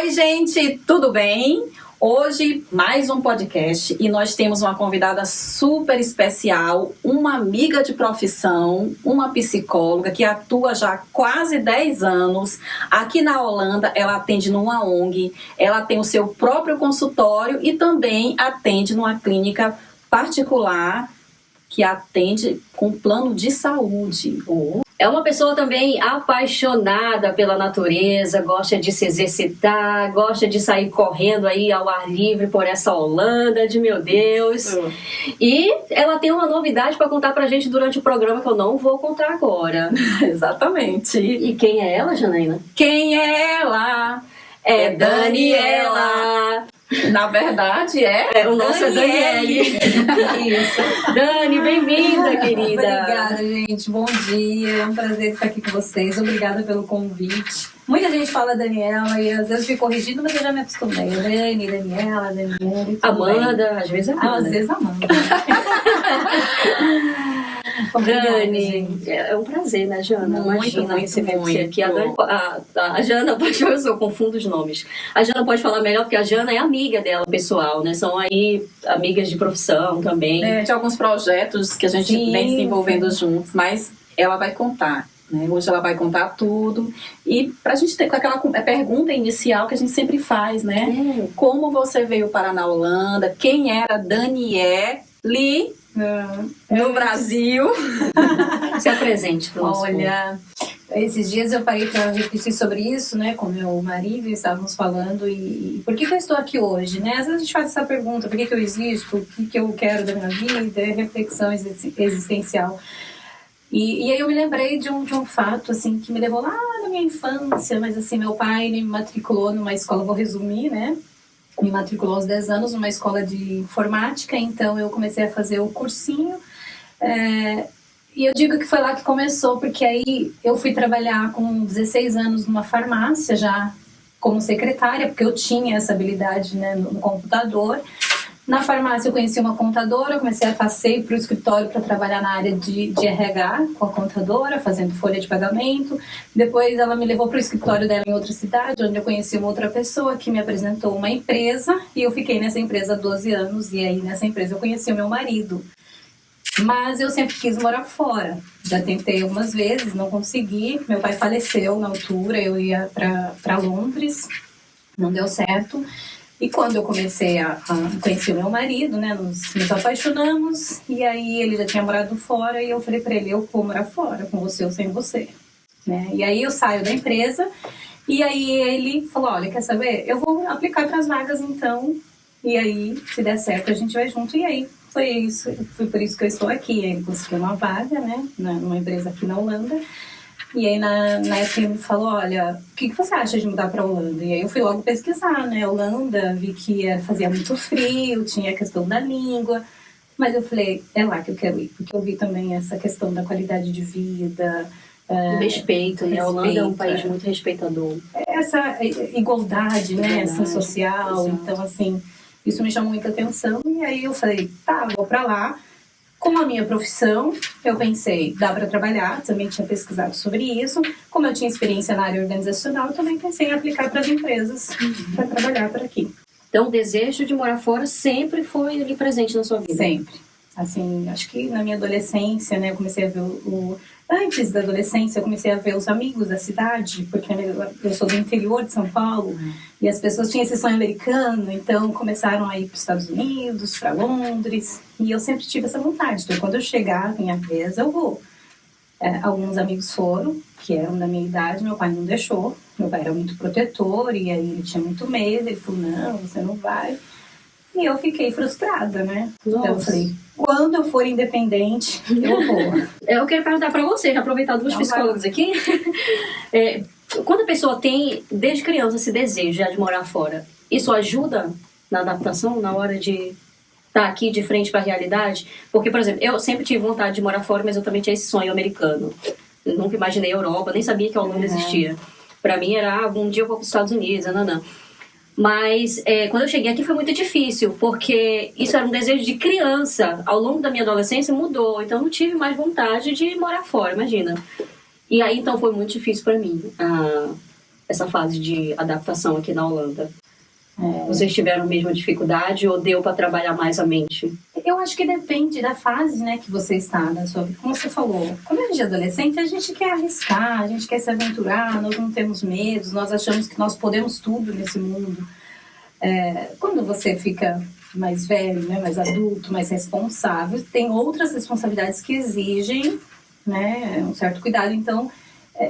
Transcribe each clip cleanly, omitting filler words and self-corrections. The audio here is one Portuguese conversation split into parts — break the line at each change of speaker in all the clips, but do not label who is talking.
Oi, gente, tudo bem? Hoje, mais um podcast e nós temos uma convidada super especial, uma amiga de profissão, uma psicóloga que atua já há quase 10 anos. Aqui na Holanda, ela atende numa ONG, ela tem o seu próprio consultório e também atende numa clínica particular que atende com plano de saúde.
É uma pessoa também apaixonada pela natureza, gosta de se exercitar, gosta de sair correndo aí ao ar livre por essa Holanda de meu Deus. E ela tem uma novidade para contar pra gente durante o programa que eu não vou contar agora.
Exatamente.
E quem é ela, Janaína?
Quem é ela?
É Daniela.
Na verdade, o nosso
Daniele. Isso. Dani, bem-vinda, querida.
Obrigada, gente. Bom dia. É um prazer estar aqui com vocês. Obrigada pelo convite. Muita gente fala Daniela e às vezes fico corrigindo, mas eu já me acostumei. Daniela.
Amanda, às vezes Amanda.
Às vezes Amanda.
Dani, é um prazer, né, Jana? Imagina receber você aqui. A Jana, eu confundo os nomes. A Jana pode falar melhor, porque a Jana é amiga dela, pessoal, né? São aí amigas de profissão também.
De alguns projetos que a gente vem desenvolvendo juntos, mas ela vai contar. Né? Hoje ela vai contar tudo. E pra gente ter aquela pergunta inicial que a gente sempre faz, né? Como você veio parar na Holanda? Quem era Daniele no Brasil?
Se apresente para nós.
Olha, esses dias eu parei para refletir sobre isso, né, com meu marido, e estávamos falando, e por que eu estou aqui hoje, né? Às vezes a gente faz essa pergunta, por que eu existo, o que eu quero da minha vida, é reflexão existencial. E aí eu me lembrei de um fato, assim, que me levou lá na minha infância, mas assim, meu pai me matriculou numa escola, vou resumir, né? Me matriculou aos 10 anos numa escola de informática, então eu comecei a fazer o cursinho. E eu digo que foi lá que começou, porque aí eu fui trabalhar com 16 anos numa farmácia, já como secretária, porque eu tinha essa habilidade, né, no computador. Na farmácia eu conheci uma contadora, passei para o escritório para trabalhar na área de RH com a contadora, fazendo folha de pagamento. Depois ela me levou para o escritório dela em outra cidade, onde eu conheci uma outra pessoa que me apresentou uma empresa, e eu fiquei nessa empresa há 12 anos, e aí nessa empresa eu conheci o meu marido. Mas eu sempre quis morar fora. Já tentei algumas vezes, não consegui. Meu pai faleceu na altura, eu ia para Londres, não deu certo. E quando eu comecei a conhecer o meu marido, né, nos apaixonamos, e aí ele já tinha morado fora, e eu falei para ele, eu vou morar fora, com você ou sem você. Né? E aí eu saio da empresa, e aí ele falou, olha, quer saber? Eu vou aplicar para as vagas então, e aí, se der certo, a gente vai junto. E aí, foi por isso que eu estou aqui. Ele conseguiu uma vaga, né, numa empresa aqui na Holanda. E aí, na época, ele me falou, olha, o que você acha de mudar para a Holanda? E aí eu fui logo pesquisar, né, Holanda, vi que fazia muito frio, tinha a questão da língua. Mas eu falei, é lá que eu quero ir, porque eu vi também essa questão da qualidade de vida.
Respeito, né? A Holanda é um país muito respeitador.
Essa igualdade, né, assim, social. Exato. Então, assim, isso me chamou muita atenção. E aí eu falei, tá, vou para lá. Com a minha profissão, eu pensei, dá para trabalhar, também tinha pesquisado sobre isso. Como eu tinha experiência na área organizacional, eu também pensei em aplicar para as empresas para trabalhar por aqui.
Então, o desejo de morar fora sempre foi ali presente na sua vida?
Sempre. Assim, acho que na minha adolescência, né, eu comecei a ver antes da adolescência, eu comecei a ver os amigos da cidade, porque eu sou do interior de São Paulo, e as pessoas tinham esse sonho americano, então começaram a ir para os Estados Unidos, para Londres, e eu sempre tive essa vontade. Então, quando eu chegar, minha vez, eu vou. Alguns amigos foram, que eram da minha idade, meu pai não deixou. Meu pai era muito protetor, e aí ele tinha muito medo, ele falou, não, você não vai. E eu fiquei frustrada, né?
Nossa.
Então eu falei, quando eu for independente, eu vou.
Eu quero perguntar pra você, já aproveitar duas psicólogas aqui. Quando a pessoa tem, desde criança, esse desejo já de morar fora, isso ajuda na adaptação, na hora de estar aqui de frente para a realidade? Porque, por exemplo, eu sempre tive vontade de morar fora, mas eu também tinha esse sonho americano. Eu nunca imaginei a Europa, nem sabia que a Holanda existia. Pra mim era, algum dia eu vou para os Estados Unidos, nananã. Mas quando eu cheguei aqui foi muito difícil, porque isso era um desejo de criança. Ao longo da minha adolescência mudou, então eu não tive mais vontade de morar fora, imagina. E aí então foi muito difícil para mim essa fase de adaptação aqui na Holanda? Vocês tiveram a mesma dificuldade ou deu para trabalhar mais a mente?
Eu acho que depende da fase, né, que você está na sua vida. Como você falou, quando a gente é adolescente, a gente quer arriscar, a gente quer se aventurar, nós não temos medos, nós achamos que nós podemos tudo nesse mundo. Quando você fica mais velho, né, mais adulto, mais responsável, tem outras responsabilidades que exigem, né, um certo cuidado. Então,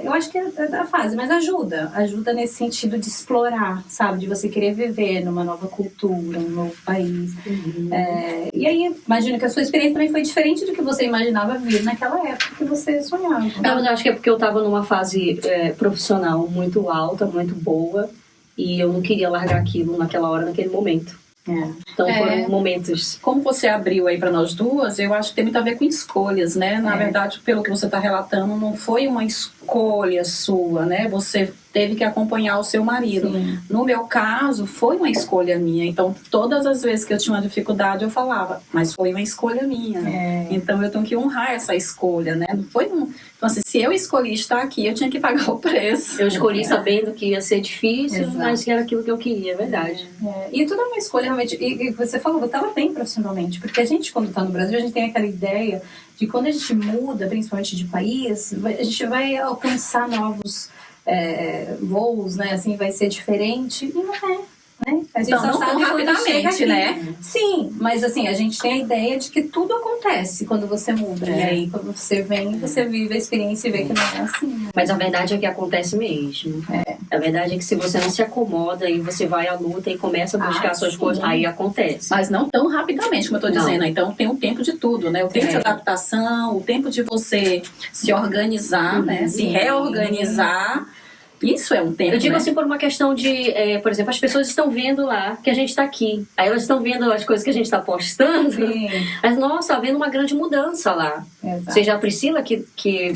eu acho que é da fase, mas ajuda nesse sentido de explorar, sabe, de você querer viver numa nova cultura, um novo país. E aí, imagino que a sua experiência também foi diferente do que você imaginava vir naquela época que você sonhava.
Não, eu acho que é porque eu estava numa fase profissional muito alta, muito boa, e eu não queria largar aquilo naquela hora, naquele momento. Então foram momentos.
Como você abriu aí para nós duas, eu acho que tem muito a ver com escolhas, né? Na verdade, pelo que você está relatando, não foi uma escolha sua, né? Você teve que acompanhar o seu marido.
Sim.
No meu caso, foi uma escolha minha. Então, todas as vezes que eu tinha uma dificuldade, eu falava, mas foi uma escolha minha. Então, eu tenho que honrar essa escolha, né? Não foi Então, assim, se eu escolhi estar aqui, eu tinha que pagar o preço.
Eu escolhi sabendo que ia ser difícil,
Exato.
mas que era aquilo que eu queria, é verdade.
E tudo é uma escolha, realmente. E você falou, eu estava bem profissionalmente. Porque a gente, quando está no Brasil, a gente tem aquela ideia de quando a gente muda, principalmente de país, a gente vai alcançar novos voos, né? Assim, vai ser diferente. E não é. Né? A gente
Então,
só
não
sabe
tão
quando chega
rapidamente,
aqui.
né?
Sim, mas assim, a gente tem a ideia de que tudo acontece quando você muda. E aí, quando você vem, você vive a experiência e vê que não é assim. Né?
Mas a verdade é que acontece mesmo. A verdade é que se você não se acomoda e você vai à luta e começa a buscar suas
sim.
coisas, aí acontece.
Mas não tão rapidamente, como eu estou
Não.
dizendo. Então, tem um tempo de tudo, né? O tempo de adaptação, o tempo de você se organizar, né? Se reorganizar. Isso é um tempo,
Eu digo
né?
assim por uma questão de, por exemplo, as pessoas estão vendo lá que a gente está aqui. Aí elas estão vendo as coisas que a gente está postando.
Sim,
Mas, nossa, tá vendo uma grande mudança lá.
exato.
Ou seja, a Priscila que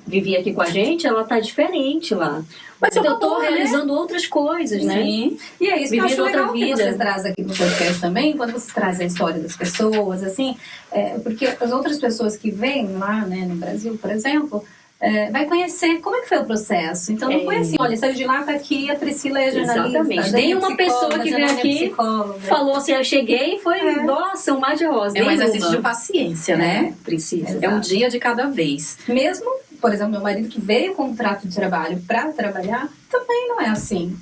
vivia aqui com a gente, ela tá diferente lá.
Mas
eu
é uma
tô
boa, né?
realizando outras coisas, né?
Sim.
E é isso que eu
Vivendo
acho legal
outra
que
vida.
vocês trazem aqui no podcast também, quando vocês trazem a história das pessoas, assim, porque as outras pessoas que vêm lá, né, no Brasil, por exemplo, vai conhecer como é que foi o processo. Então não foi assim, olha, saiu de lá, tá aqui, a Priscila é jornalista.
Exatamente. Tem uma pessoa que veio aqui, falou assim, eu cheguei e foi, nossa, um mar de rosa.
É um exercício de
Nenhuma.
paciência, né?
Precisa.
Exato.
É um dia de cada vez.
Mesmo, por exemplo, meu marido que veio com um contrato de trabalho para trabalhar, também não é assim.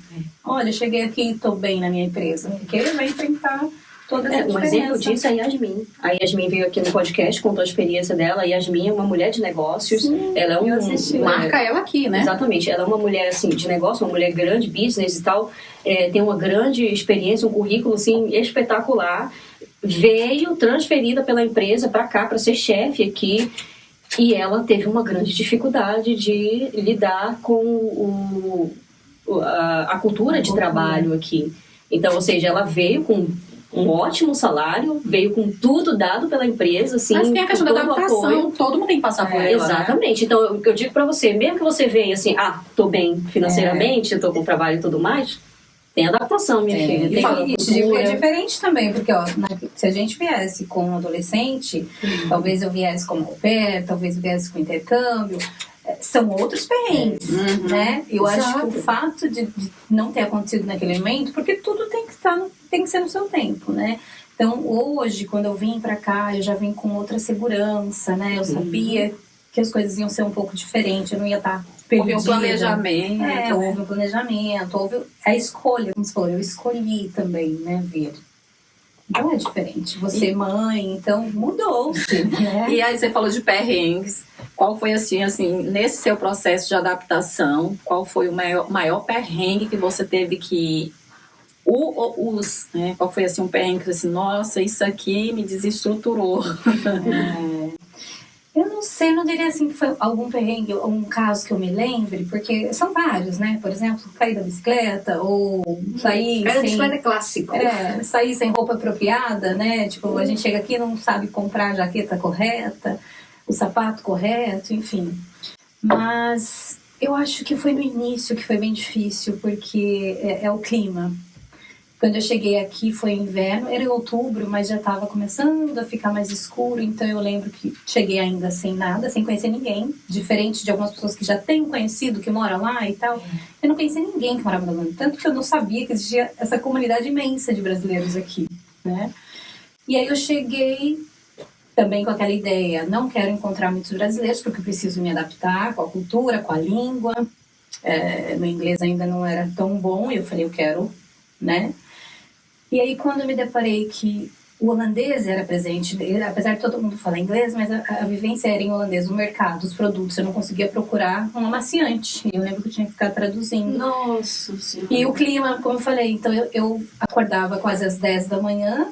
Olha, cheguei aqui e tô bem na minha empresa. Porque ele vai enfrentar toda essa
Um
diferença.
exemplo disso é a Yasmin. A Yasmin veio aqui no podcast, contou a experiência dela. A Yasmin é uma mulher de negócios.
Sim,
ela é
eu assisti.
Marca ela aqui, né?
Exatamente. Ela é uma mulher assim, de negócio, uma mulher grande, business e tal. Tem uma grande experiência, um currículo assim, espetacular. Veio transferida pela empresa para cá, para ser chefe aqui. E ela teve uma grande dificuldade de lidar com a cultura de trabalho aqui. Então, ou seja, ela veio com um ótimo salário, veio com tudo dado pela empresa, assim,
Mas tem a questão
com
da
todo o
adaptação.
apoio.
Todo mundo tem que passar por ela, né?
Exatamente. Então, eu digo pra você, mesmo que você venha assim, tô bem financeiramente, eu tô com trabalho e tudo mais, tem adaptação, minha filha. Tem
E te digo que é
cultura.
diferente também, porque ó, se a gente viesse com um adolescente, talvez eu viesse como au pair, talvez eu viesse com intercâmbio, são outros perrengues, né? Eu acho que o fato de não ter acontecido naquele momento, porque tudo tem que ser no seu tempo, né? Então, hoje, quando eu vim pra cá, eu já vim com outra segurança, né? Eu sabia que as coisas iam ser um pouco diferentes, eu não ia estar perdida.
Houve um planejamento.
Houve um planejamento, houve a escolha, como você falou, eu escolhi também, né, vir. Então é diferente. Você, mãe, então mudou-se, né?
E aí você falou de perrengues. Qual foi assim, nesse seu processo de adaptação, qual foi o maior perrengue que você teve que... né? Qual foi assim um perrengue que assim, nossa, isso aqui me desestruturou.
Eu não sei, não diria assim que foi algum perrengue, um caso que eu me lembre, porque são vários, né? Por exemplo, cair da bicicleta ou sair
Cara,
sem...
bicicleta é clássico.
sair sem roupa apropriada, né? Tipo, a gente chega aqui e não sabe comprar a jaqueta correta, o sapato correto, enfim. Mas eu acho que foi no início que foi bem difícil, porque é o clima. Quando eu cheguei aqui foi inverno, era em outubro, mas já estava começando a ficar mais escuro. Então eu lembro que cheguei ainda sem nada, sem conhecer ninguém. Diferente de algumas pessoas que já têm conhecido, que moram lá e tal. Eu não conhecia ninguém que morava na Holanda. Tanto que eu não sabia que existia essa comunidade imensa de brasileiros aqui, né? E aí eu cheguei também com aquela ideia, não quero encontrar muitos brasileiros, porque eu preciso me adaptar com a cultura, com a língua. Meu inglês ainda não era tão bom, e eu falei, eu quero, né? E aí, quando eu me deparei que o holandês era presente, apesar de todo mundo falar inglês, mas a vivência era em holandês, o mercado, os produtos, eu não conseguia procurar um amaciante. E eu lembro que eu tinha que ficar traduzindo.
Nossa Senhora.
E o clima, como eu falei, então eu acordava quase às 10 da manhã,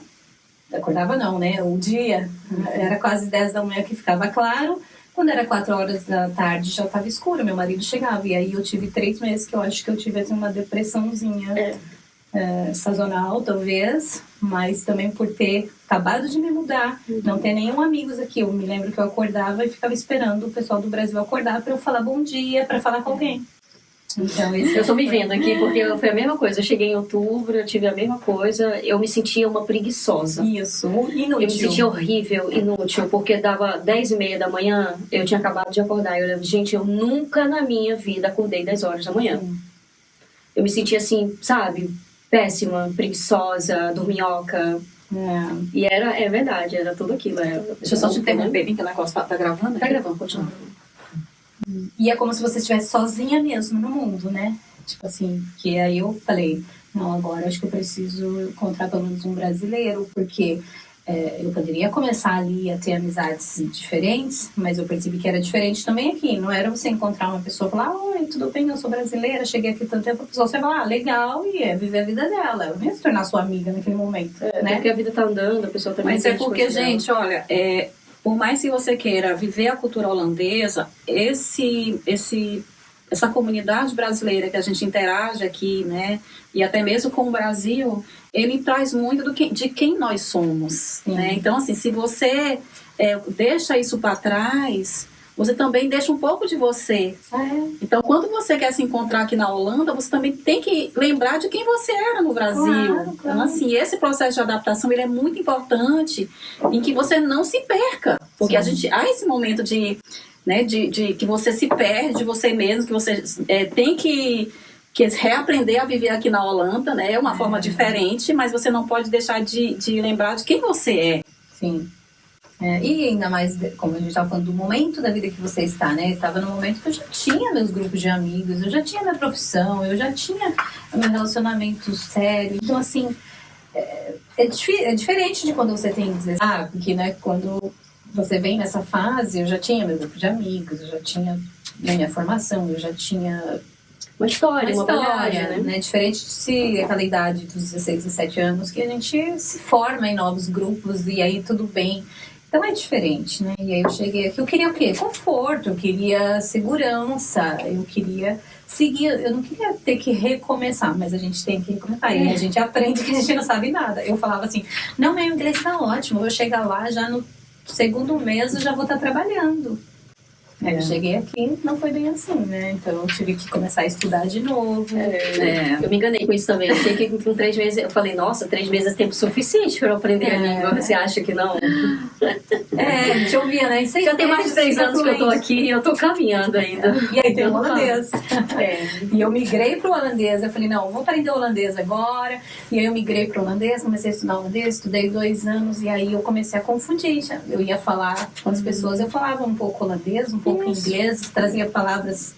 acordava não, né? O dia era quase 10 da manhã que ficava claro. Quando era 4 horas da tarde já estava escuro, meu marido chegava. E aí eu tive 3 meses que eu acho que eu tive assim, uma depressãozinha. Sazonal, talvez, mas também por ter acabado de me mudar, não ter nenhum amigos aqui. Eu me lembro que eu acordava e ficava esperando o pessoal do Brasil acordar para eu falar bom dia, para falar com alguém. Então,
eu tô me vendo aqui, porque foi a mesma coisa. Eu cheguei em outubro, eu tive a mesma coisa. Eu me sentia uma preguiçosa.
Isso, inútil.
Eu me sentia horrível, inútil, porque dava 10h30 da manhã, eu tinha acabado de acordar. Eu lembro, gente, eu nunca na minha vida acordei 10 horas da manhã. Eu me sentia assim, sabe, péssima, preguiçosa, dorminhoca. E é verdade, era tudo aquilo.
Deixa eu só te interromper, que o negócio tá gravando? Tá gravando, continua.
E é como se você estivesse sozinha mesmo no mundo, né? Tipo assim, que aí eu falei, não, agora acho que eu preciso encontrar pelo menos um brasileiro, porque eu poderia começar ali a ter amizades diferentes, mas eu percebi que era diferente também aqui. Não era você encontrar uma pessoa e falar, oi, tudo bem, eu sou brasileira, cheguei aqui tanto tempo, a pessoa você vai falar, legal, e viver a vida dela. Eu não ia se tornar sua amiga naquele momento, né?
Porque a vida tá andando, a pessoa também...
Mas é porque, gente, olha, por mais que você queira viver a cultura holandesa, essa comunidade brasileira que a gente interage aqui, né, e até mesmo com o Brasil, ele traz muito de quem nós somos, né? Então, assim, se você deixa isso para trás, você também deixa um pouco de você. Então, quando você quer se encontrar aqui na Holanda, você também tem que lembrar de quem você era no Brasil. Claro. Então, assim, esse processo de adaptação, ele é muito importante em que você não se perca. Porque há esse momento de que você se perde de você mesmo, que você tem que reaprender a viver aqui na Holanda, né? É uma forma diferente, mas você não pode deixar de lembrar de quem você é.
Sim. E ainda mais, como a gente estava falando, do momento da vida que você está, né? Eu estava no momento que eu já tinha meus grupos de amigos, eu já tinha minha profissão, eu já tinha meu relacionamento sério. Então, assim, é diferente de quando você tem 16 anos, porque, né, quando você vem nessa fase, eu já tinha meu grupo de amigos, eu já tinha minha formação, eu já tinha
uma história,
né? Diferente de aquela idade dos 16, 17 anos, que a gente se forma em novos grupos e aí tudo bem. Então é diferente, né? E aí eu cheguei aqui, eu queria o quê? Conforto, eu queria segurança, eu queria seguir, eu não queria ter que recomeçar, mas a gente tem que recomeçar. E a gente aprende que a gente não sabe nada. Eu falava assim, não, meu inglês tá ótimo, eu vou chegar lá já no segundo mês eu já vou estar trabalhando. Aí eu cheguei aqui, não foi bem assim, né? Então eu tive que começar a estudar de novo.
Eu me enganei com isso também. Achei que com 3 meses, eu falei, nossa, 3 meses é tempo suficiente para eu aprender a língua. Você acha que não?
A gente ouvia, né?
Já tem mais de 3 anos que eu tô aqui e eu tô caminhando ainda.
E aí tem o holandês. E eu migrei pro holandês. Eu falei, não, vou aprender holandês agora. E aí eu migrei pro holandês, comecei a estudar holandês, estudei 2 anos e aí eu comecei a confundir. Eu ia falar com as pessoas, eu falava um pouco holandês, um pouco inglês, trazia palavras.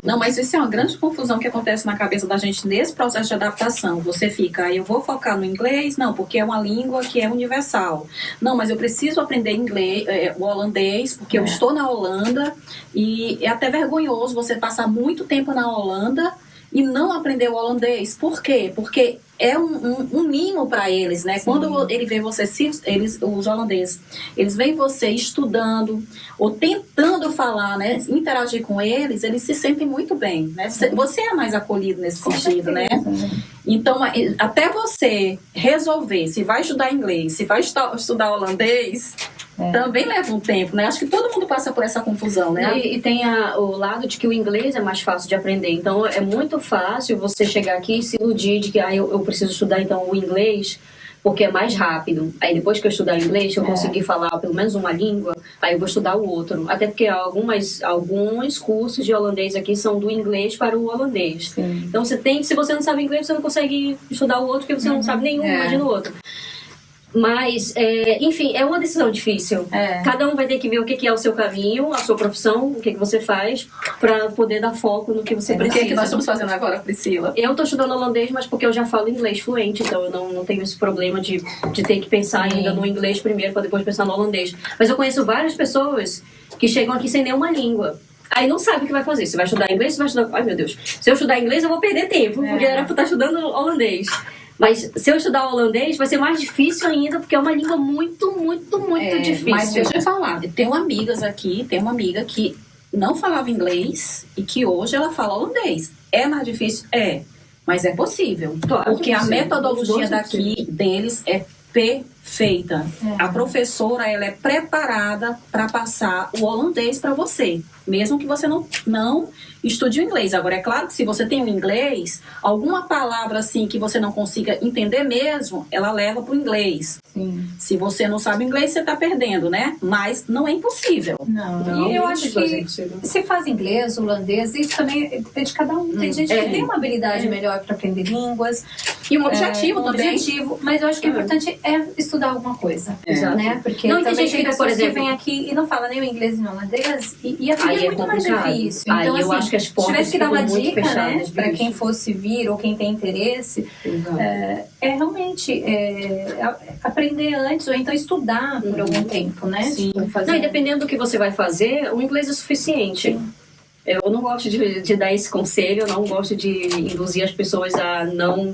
Não, mas isso é uma grande confusão que acontece na cabeça da gente nesse processo de adaptação. Você fica, eu vou focar no inglês, não, porque é uma língua que é universal. Não, mas eu preciso aprender inglês, o holandês, porque eu estou na Holanda e é até vergonhoso você passar muito tempo na Holanda e não aprender o holandês. Por quê? Porque é um mimo para eles, né? Sim. Quando ele vê você, os holandeses, eles veem você estudando ou tentando falar, né? Interagir com eles, eles se sentem muito bem, né? Você é mais acolhido nesse sentido, né? Então, até você resolver se vai estudar inglês, se vai estudar holandês, também leva um tempo, né? Acho que todo mundo passa por essa confusão, né?
E tem o lado de que o inglês é mais fácil de aprender. Então, é muito fácil você chegar aqui e se iludir de que eu preciso estudar, então, o inglês porque é mais rápido. Aí, depois que eu estudar inglês, se eu conseguir falar pelo menos uma língua, aí eu vou estudar o outro. Até porque alguns cursos de holandês aqui são do inglês para o holandês.
Sim.
Então, se você não sabe inglês, você não consegue estudar o outro, porque você não sabe nenhum, imagina o outro. Mas, enfim, é uma decisão difícil. Cada um vai ter que ver o que é o seu caminho, a sua profissão, o que você faz, para poder dar foco no que você precisa.
O que nós estamos fazendo agora, Priscila?
Eu estou estudando holandês, mas porque eu já falo inglês fluente, então eu não tenho esse problema de ter que pensar ainda no inglês primeiro, para depois pensar no holandês. Mas eu conheço várias pessoas que chegam aqui sem nenhuma língua. Aí não sabe o que vai fazer. Se vai estudar inglês, se vai estudar... Ai, meu Deus. Se eu estudar inglês, eu vou perder tempo, porque era para estar estudando holandês. Mas se eu estudar holandês, vai ser mais difícil ainda, porque é uma língua muito difícil.
Mas deixa eu falar, tenho amigas aqui, tem uma amiga que não falava inglês e que hoje ela fala holandês. É mais difícil? É, mas é possível.
Claro,
porque a metodologia daqui deles é perfeita. A professora, ela é preparada para passar o holandês para você, mesmo que você não estude o inglês. Agora, é claro que se você tem o inglês, alguma palavra assim que você não consiga entender mesmo, ela leva para o inglês.
Sim.
Se você não sabe inglês, você está perdendo, né? Mas não é impossível.
Não. E eu acho que se faz inglês, holandês, isso também é de cada um. Tem gente que tem uma habilidade melhor para aprender línguas.
E um objetivo também.
Mas eu acho que o importante é estudar alguma coisa. Né? Porque
não, tem
também
gente que,
por exemplo, vem aqui e não fala nem o inglês nem o holandês e a vida é muito mais difícil.
Aí
então,
eu acho que as portas
tivesse que dar uma dica,
fechadas,
né, para quem fosse vir ou quem tem interesse, realmente aprender antes ou então estudar por algum tempo, né?
Sim.
Não, e dependendo do que você vai fazer, o inglês é suficiente. Sim. Eu não gosto de dar esse conselho, eu não gosto de induzir as pessoas a não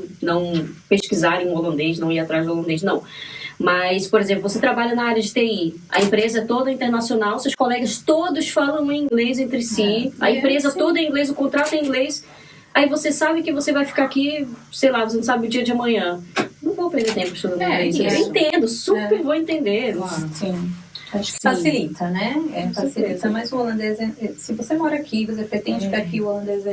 pesquisarem o holandês, não ir atrás do holandês, não. Mas, por exemplo, você trabalha na área de TI, a empresa é toda internacional, seus colegas todos falam em inglês entre si, a empresa toda é em inglês, o contrato é em inglês, aí você sabe que você vai ficar aqui, sei lá, você não sabe o dia de amanhã. Não vou perder tempo estudando inglês. Eu entendo, super vou entender.
Sim. Acho que facilita, né? Facilita, mas o holandês, se você mora aqui, você pretende ficar aqui, o holandês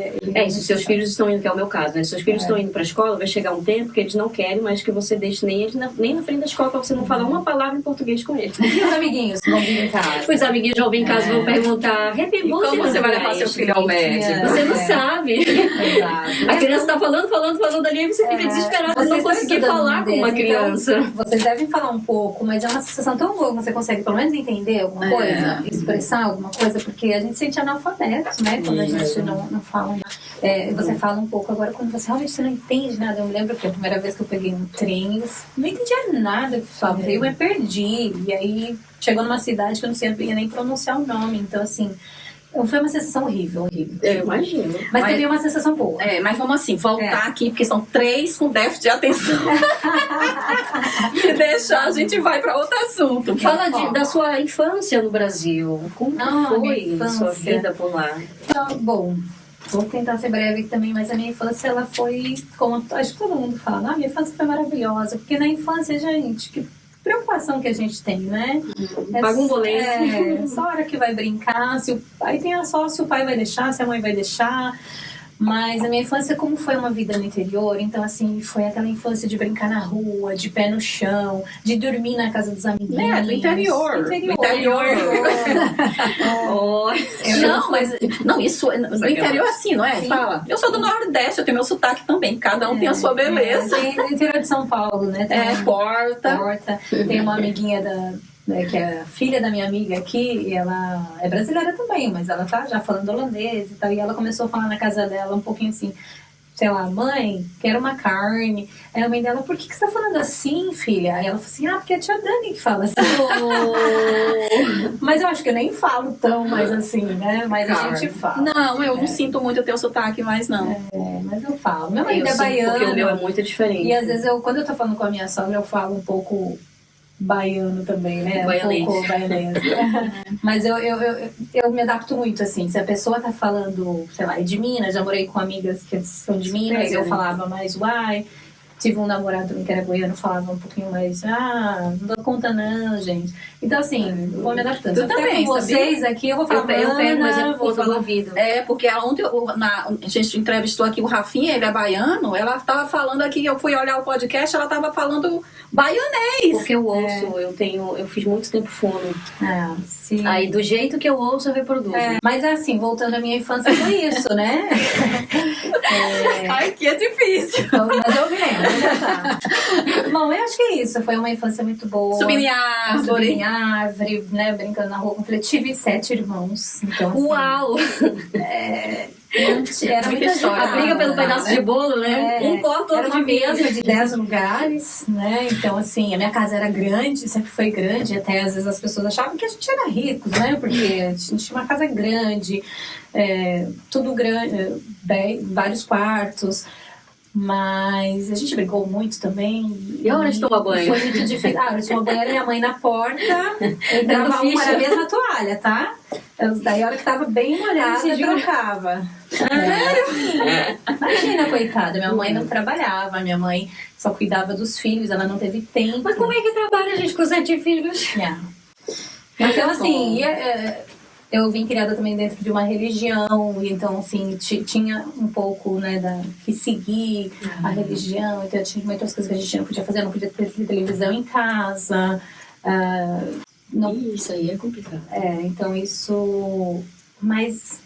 se seus filhos estão indo, que é o meu caso, né? Se seus filhos estão indo para a escola, vai chegar um tempo que eles não querem, mas que você deixe nem na frente da escola para você não falar uma palavra em português com eles.
E os amiguinhos vão vir em casa?
Os amiguinhos vão vir em casa e vão perguntar:
como você vai levar seu filho ao médico?
Você não sabe.
Exato.
A criança está falando ali, e você fica desesperado por não conseguir falar com uma criança.
Então, vocês devem falar um pouco, mas é uma sensação tão boa que você consegue pelo menos entender alguma coisa, expressar alguma coisa, porque a gente se sente analfabeto, né? Quando a gente não fala. Você fala um pouco, agora quando você realmente não entende nada. Eu me lembro que a primeira vez que eu peguei um trem, eu não entendia nada que falava, eu me perdi. E aí chegou numa cidade que eu não sabia nem pronunciar o nome. Então, assim, foi uma sensação horrível.
Eu imagino.
Mas também é uma sensação boa.
Mas vamos assim, voltar aqui, porque são 3 com déficit de atenção. Se deixar, a gente vai para outro assunto.
Fala da sua infância no Brasil. Como foi a sua vida por lá?
Então, bom, vou tentar ser breve também, mas a minha infância, ela foi, como acho que todo mundo fala, a minha infância foi maravilhosa, porque na infância, gente, que preocupação que a gente tem, né?
Paga um boleto.
Só a hora que vai brincar, aí tem só se o pai vai deixar, se a mãe vai deixar. Mas a minha infância, como foi uma vida no interior, então assim, foi aquela infância de brincar na rua, de pé no chão, de dormir na casa dos amiguinhos.
Do interior. Não, mas isso no interior é assim, não é? Sim. Fala. Eu sou do Nordeste, eu tenho meu sotaque também. Cada um tem a sua beleza.
Tem no interior de São Paulo, né?
Porta.
Tem uma amiguinha que é filha da minha amiga aqui, e ela é brasileira também, mas ela tá já falando holandês e tal, e ela começou a falar na casa dela um pouquinho assim, sei lá, mãe, quero uma carne. Aí a mãe dela, por que você tá falando assim, filha? Aí ela falou assim, porque é a tia Dani que fala assim. Mas eu acho que eu nem falo tão mais assim, né? Mas a gente fala.
Não, eu não sinto muito o teu sotaque mais, não.
Mas eu falo. Meu marido é baiano.
Porque o meu é muito diferente.
E às vezes, quando eu tô falando com a minha sogra, eu falo um pouco baiano também, né?
Baianês.
Um pouco baianês. Mas eu me adapto muito, assim. Se a pessoa tá falando, sei lá, de Minas, já morei com amigas que são de Minas, eu falava mais uai. Tive um namorado também que era goiano, falava um pouquinho mais, não dou conta não, gente. Então, assim, vou me adaptando.
Tu
Se eu ficar
também,
com vocês aqui, eu vou falar,
Eu pego, mas eu vou
falar.
do ouvido.
Porque ontem a gente entrevistou aqui o Rafinha, ele é baiano, ela estava falando aqui, eu fui olhar o podcast, ela estava falando baianês.
Porque eu ouço, eu fiz muito tempo fono.
Sim.
Aí, do jeito que eu ouço, eu reproduzo.
Mas assim, voltando à minha infância, foi isso, né?
Ai, que é difícil.
Mas eu lembro. Bom, eu acho que é isso. Foi uma infância muito boa.
Subindo em árvore.
Subindo em árvore, né? Brincando na rua. Eu tive 7 irmãos. Então, assim,
Uau!
era muita
história.
A briga pelo pedaço de bolo, né? Um corta,
Era
outro
uma
de
mesa de 10 lugares, né? Então, assim, a minha casa era grande, sempre foi grande. Até às vezes as pessoas achavam que a gente era ricos, né? Porque a gente tinha uma casa grande, tudo grande, vários quartos. Mas a gente brigou muito também.
E a hora de tomar banho?
Foi muito difícil. A hora de tomar banho era minha mãe na porta, entrava uma na mesma toalha, tá? Daí a hora que tava bem molhada, eu trocava. Sério? Imagina, coitada, minha mãe não trabalhava, minha mãe só cuidava dos filhos, ela não teve tempo.
Mas como é que trabalha, gente, com 7 filhos?
Então, assim, eu vim criada também dentro de uma religião, e então, assim, tinha um pouco, né, que seguir a religião, então tinha muitas coisas que a gente não podia fazer, não podia ter televisão em casa,
Isso aí é complicado.
Então isso... Mas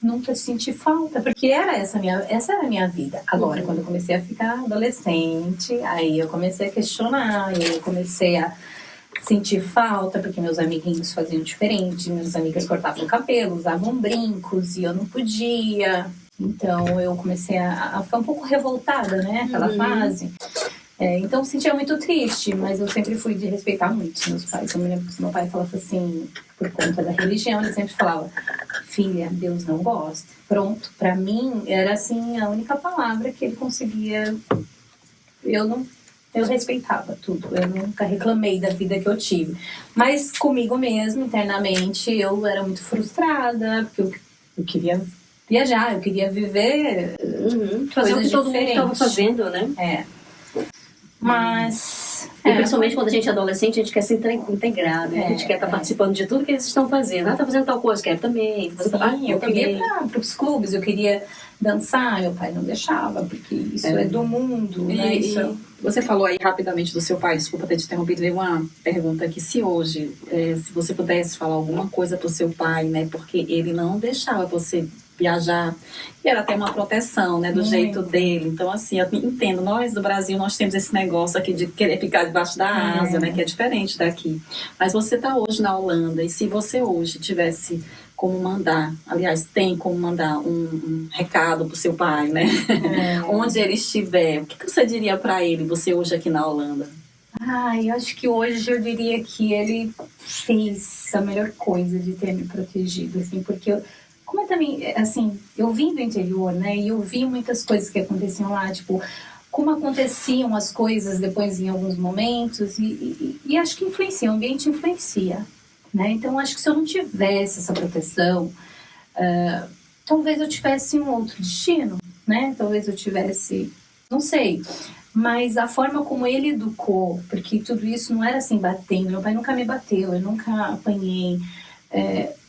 nunca senti falta, porque essa era a minha vida. Agora, quando eu comecei a ficar adolescente, aí eu comecei a questionar, e eu comecei a sentir falta, porque meus amiguinhos faziam diferente, minhas amigas cortavam o cabelo, usavam brincos, e eu não podia. Então eu comecei a ficar um pouco revoltada, né, aquela fase. Então eu sentia muito triste, mas eu sempre fui de respeitar muito meus pais. Eu me lembro que meu pai falava assim, por conta da religião, ele sempre falava: filha, Deus não gosta. Pronto, pra mim era assim a única palavra que ele conseguia. Eu respeitava tudo, eu nunca reclamei da vida que eu tive. Mas comigo mesmo, internamente, eu era muito frustrada, porque eu queria viajar, eu queria viver
fazer o que todo mundo
diferentes.
estava fazendo, né?
Mas...
E principalmente quando a gente é adolescente, a gente quer se integrar, né? A gente quer estar participando de tudo que eles estão fazendo. Tá fazendo tal coisa, quero também.
Sim, eu queria ir para os clubes, eu queria dançar, meu pai não deixava, porque isso é do mundo, né?
Você falou aí rapidamente do seu pai, desculpa ter te interrompido, veio uma pergunta aqui, se hoje, se você pudesse falar alguma coisa pro seu pai, né, porque ele não deixava você viajar, e era até uma proteção, né, do jeito dele. Então, assim, eu entendo, nós do Brasil, nós temos esse negócio aqui de querer ficar debaixo da asa, né, que é diferente daqui. Mas você tá hoje na Holanda, e se você hoje tivesse como mandar, aliás, tem como mandar um recado pro seu pai, né, onde ele estiver, o que você diria para ele, você hoje aqui na Holanda?
Eu acho que hoje eu diria que ele fez a melhor coisa de ter me protegido, assim, porque como eu também, assim, eu vim do interior, né, e eu vi muitas coisas que aconteciam lá, tipo, como aconteciam as coisas depois em alguns momentos, e acho que influencia, o ambiente influencia, né, então acho que se eu não tivesse essa proteção, talvez eu tivesse um outro destino, né, talvez eu tivesse, não sei, mas a forma como ele educou, porque tudo isso não era assim batendo, meu pai nunca me bateu, eu nunca apanhei,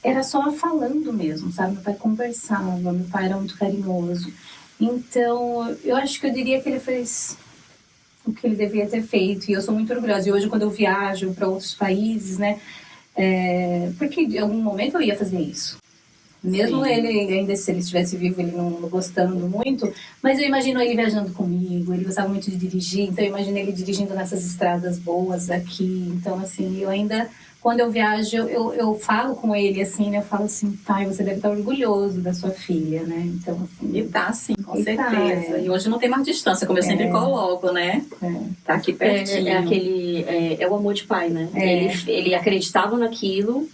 era só falando mesmo, sabe? Meu pai conversava, meu pai era muito carinhoso. Então, eu acho que eu diria que ele fez o que ele devia ter feito. E eu sou muito orgulhosa. E hoje, quando eu viajo para outros países, né? Porque em algum momento eu ia fazer isso. Mesmo ele, ainda se ele estivesse vivo, ele não gostando muito. Mas eu imagino ele viajando comigo. Ele gostava muito de dirigir. Então, eu imagino ele dirigindo nessas estradas boas aqui. Então, assim, eu ainda... Quando eu viajo, eu falo com ele, assim, né? Eu falo assim, pai, você deve estar orgulhoso da sua filha, né? Então, assim...
E tá, sim, com certeza. E hoje não tem mais distância, como eu sempre coloco, né? Tá aqui pertinho.
É o amor de pai, né? Ele acreditava naquilo,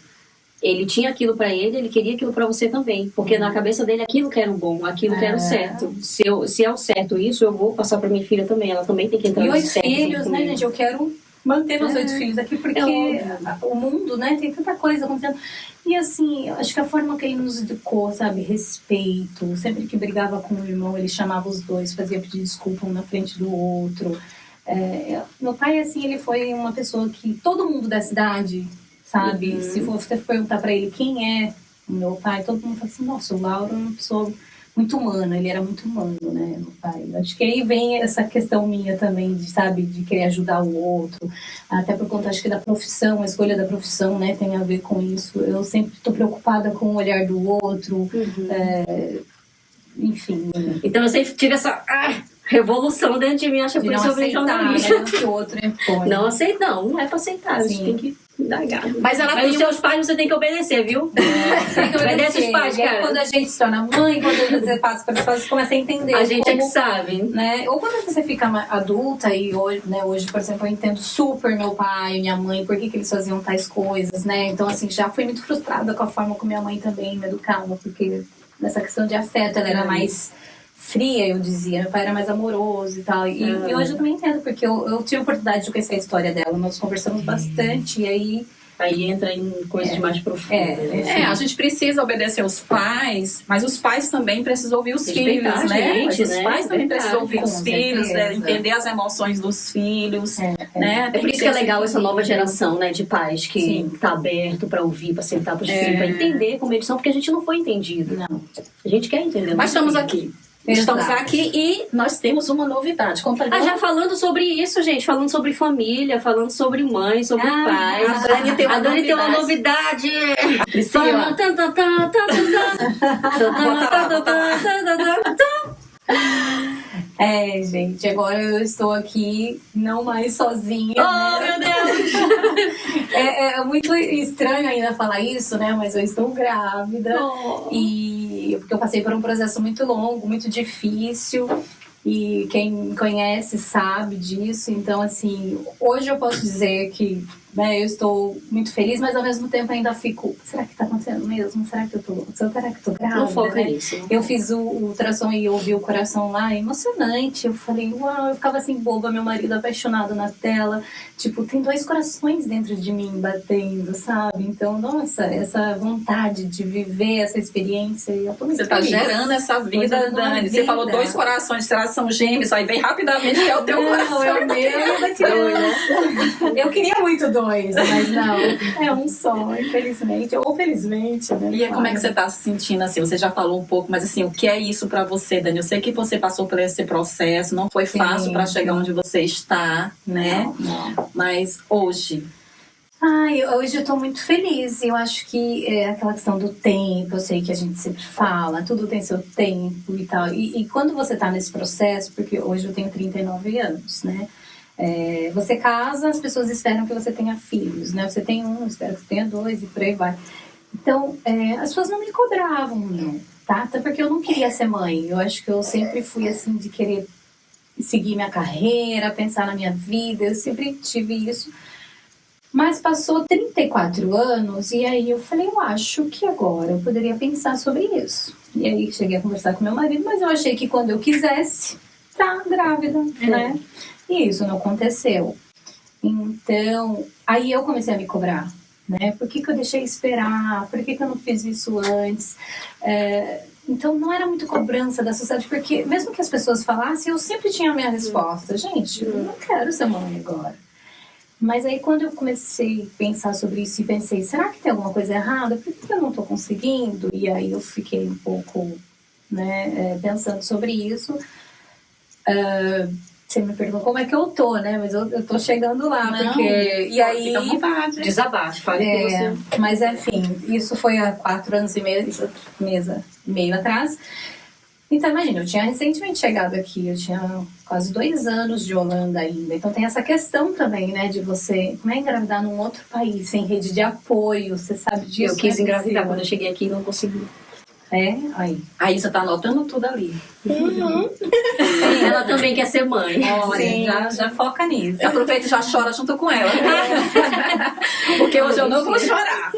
ele tinha aquilo pra ele, ele queria aquilo pra você também. Porque na cabeça dele, aquilo que era o bom, aquilo que era o certo. Se é o certo isso, eu vou passar pra minha filha também. Ela também tem que entrar no certo.
E os filhos, né, gente? Eu quero manter meus 8 filhos aqui, porque o mundo, né, tem tanta coisa acontecendo. E assim, eu acho que a forma que ele nos educou, sabe, respeito, sempre que brigava com o irmão, ele chamava os dois, fazia pedir desculpa um na frente do outro. Meu pai, assim, ele foi uma pessoa que todo mundo da cidade, sabe, se você perguntar pra ele quem é o meu pai, todo mundo fala assim, nossa, o Lauro é uma pessoa muito humana, ele era muito humano, né, meu pai. Acho que aí vem essa questão minha também, de, sabe, de querer ajudar o outro, até por conta, acho que da profissão, a escolha da profissão, né, tem a ver com isso. Eu sempre estou preocupada com o olhar do outro, enfim.
Então eu sempre tive essa revolução dentro de mim, acho que é por isso eu virei jornalista.
Né, que o outro impõe.
Não aceitar, não é pra aceitar, a gente tem que indagar.
Mas
os seus pais você tem que obedecer, viu?
Tem que
Obedece os pais,
e aí,
cara.
quando a gente se torna mãe, quando você passa para você começa a entender.
A gente
como,
é que sabe.
Né? Ou quando você fica adulta e hoje, né, hoje, por exemplo, eu entendo super meu pai, minha mãe, por que eles faziam tais coisas, né? Então, assim, já fui muito frustrada com a forma como minha mãe também me educava, porque nessa questão de afeto, ela era mais fria, eu dizia, meu pai era mais amoroso e tal. E hoje eu também entendo, porque eu tive a oportunidade de conhecer a história dela, nós conversamos bastante, e
aí entra em coisas mais profundas.
A gente precisa obedecer os pais, mas os pais também precisam ouvir os
Respeitar
filhos, né?
gente,
Os pais também precisam ouvir os
Com
filhos, né?
certeza.
Entender as emoções dos filhos, né?
É por isso que é legal essa nova
equilíbrio.
geração, né, de pais que tá aberto pra ouvir, pra sentar pros filhos, pra entender como eles são, porque a gente não foi entendido.
Não.
A gente quer entender.
Mas estamos
filho.
aqui.
Exato.
Estamos aqui e nós temos uma novidade. Conta aí.
Já falando sobre isso, gente, falando sobre família, falando sobre mãe, sobre pai.
a Dani tem uma
Dani tem uma novidade.
Priscila.
Gente, agora eu estou aqui não mais sozinha.
Oh,
né?
meu Deus!
É muito estranho ainda falar isso, né? Mas eu estou grávida. E porque eu passei por um processo muito longo, muito difícil. E quem me conhece sabe disso. Então, assim, hoje eu posso dizer que, né, eu estou muito feliz, mas ao mesmo tempo ainda fico, será que tá acontecendo mesmo? Será que eu tô grávida?
Não foca
né?
nisso.
Eu fiz o ultrassom e ouvi o coração lá, emocionante. Eu falei, uau, eu ficava assim boba, meu marido apaixonado na tela. Tipo, tem 2 corações dentro de mim batendo, sabe? Então, nossa, essa vontade de viver essa experiência. Eu tô muito
Você tá
feliz.
gerando essa vida,
gerando uma
Dani. Você
vida.
falou 2 corações, será que são gêmeos? Aí vem rapidamente que é o teu coração.
É o meu e o da criança. Eu queria muito 2, mas não. É um só, infelizmente. Ou felizmente, né?
E aí, como é que você tá se sentindo assim? Você já falou um pouco, mas assim, o que é isso pra você, Dani? Eu sei que você passou por esse processo, não foi fácil pra chegar onde você está, né?
Não.
Mas hoje,
Hoje eu tô muito feliz. Eu acho que é aquela questão do tempo, eu sei que a gente sempre fala, tudo tem seu tempo e tal. E quando você tá nesse processo, porque hoje eu tenho 39 anos, né? Você casa, as pessoas esperam que você tenha filhos, né? Você tem 1, espero que você tenha 2 e por aí vai. Então, as pessoas não me cobravam, não, tá? Até porque eu não queria ser mãe. Eu acho que eu sempre fui assim de querer seguir minha carreira, pensar na minha vida. Eu sempre tive isso. Mas passou 34 anos e aí eu falei, eu acho que agora eu poderia pensar sobre isso. E aí cheguei a conversar com meu marido, mas eu achei que quando eu quisesse, tá grávida, né? E isso não aconteceu. Então, aí eu comecei a me cobrar, né? Por que eu deixei esperar? Por que eu não fiz isso antes? Então, não era muito cobrança da sociedade, porque mesmo que as pessoas falassem, eu sempre tinha a minha resposta. Gente, eu não quero ser mãe agora. Mas aí quando eu comecei a pensar sobre isso e pensei, será que tem alguma coisa errada? Por que eu não estou conseguindo? E aí eu fiquei um pouco, né, pensando sobre isso. Você me perguntou como é que eu tô, né? Mas eu tô chegando lá,
não,
porque... E aí...
fica à vontade.
Desabafe, fale com você.
Mas enfim, isso foi há 4 anos e meio atrás. Então, imagina, eu tinha recentemente chegado aqui, eu tinha quase 2 anos de Holanda ainda. Então, tem essa questão também, né, de você engravidar num outro país, sem rede de apoio, você sabe disso.
Eu quis
né,
engravidar
Priscila?
quando eu cheguei aqui e não consegui.
aí você tá anotando tudo ali.
Ela também quer ser mãe.
Olha, já foca nisso.
Aproveita e já chora junto com ela. Porque hoje eu não vou chorar.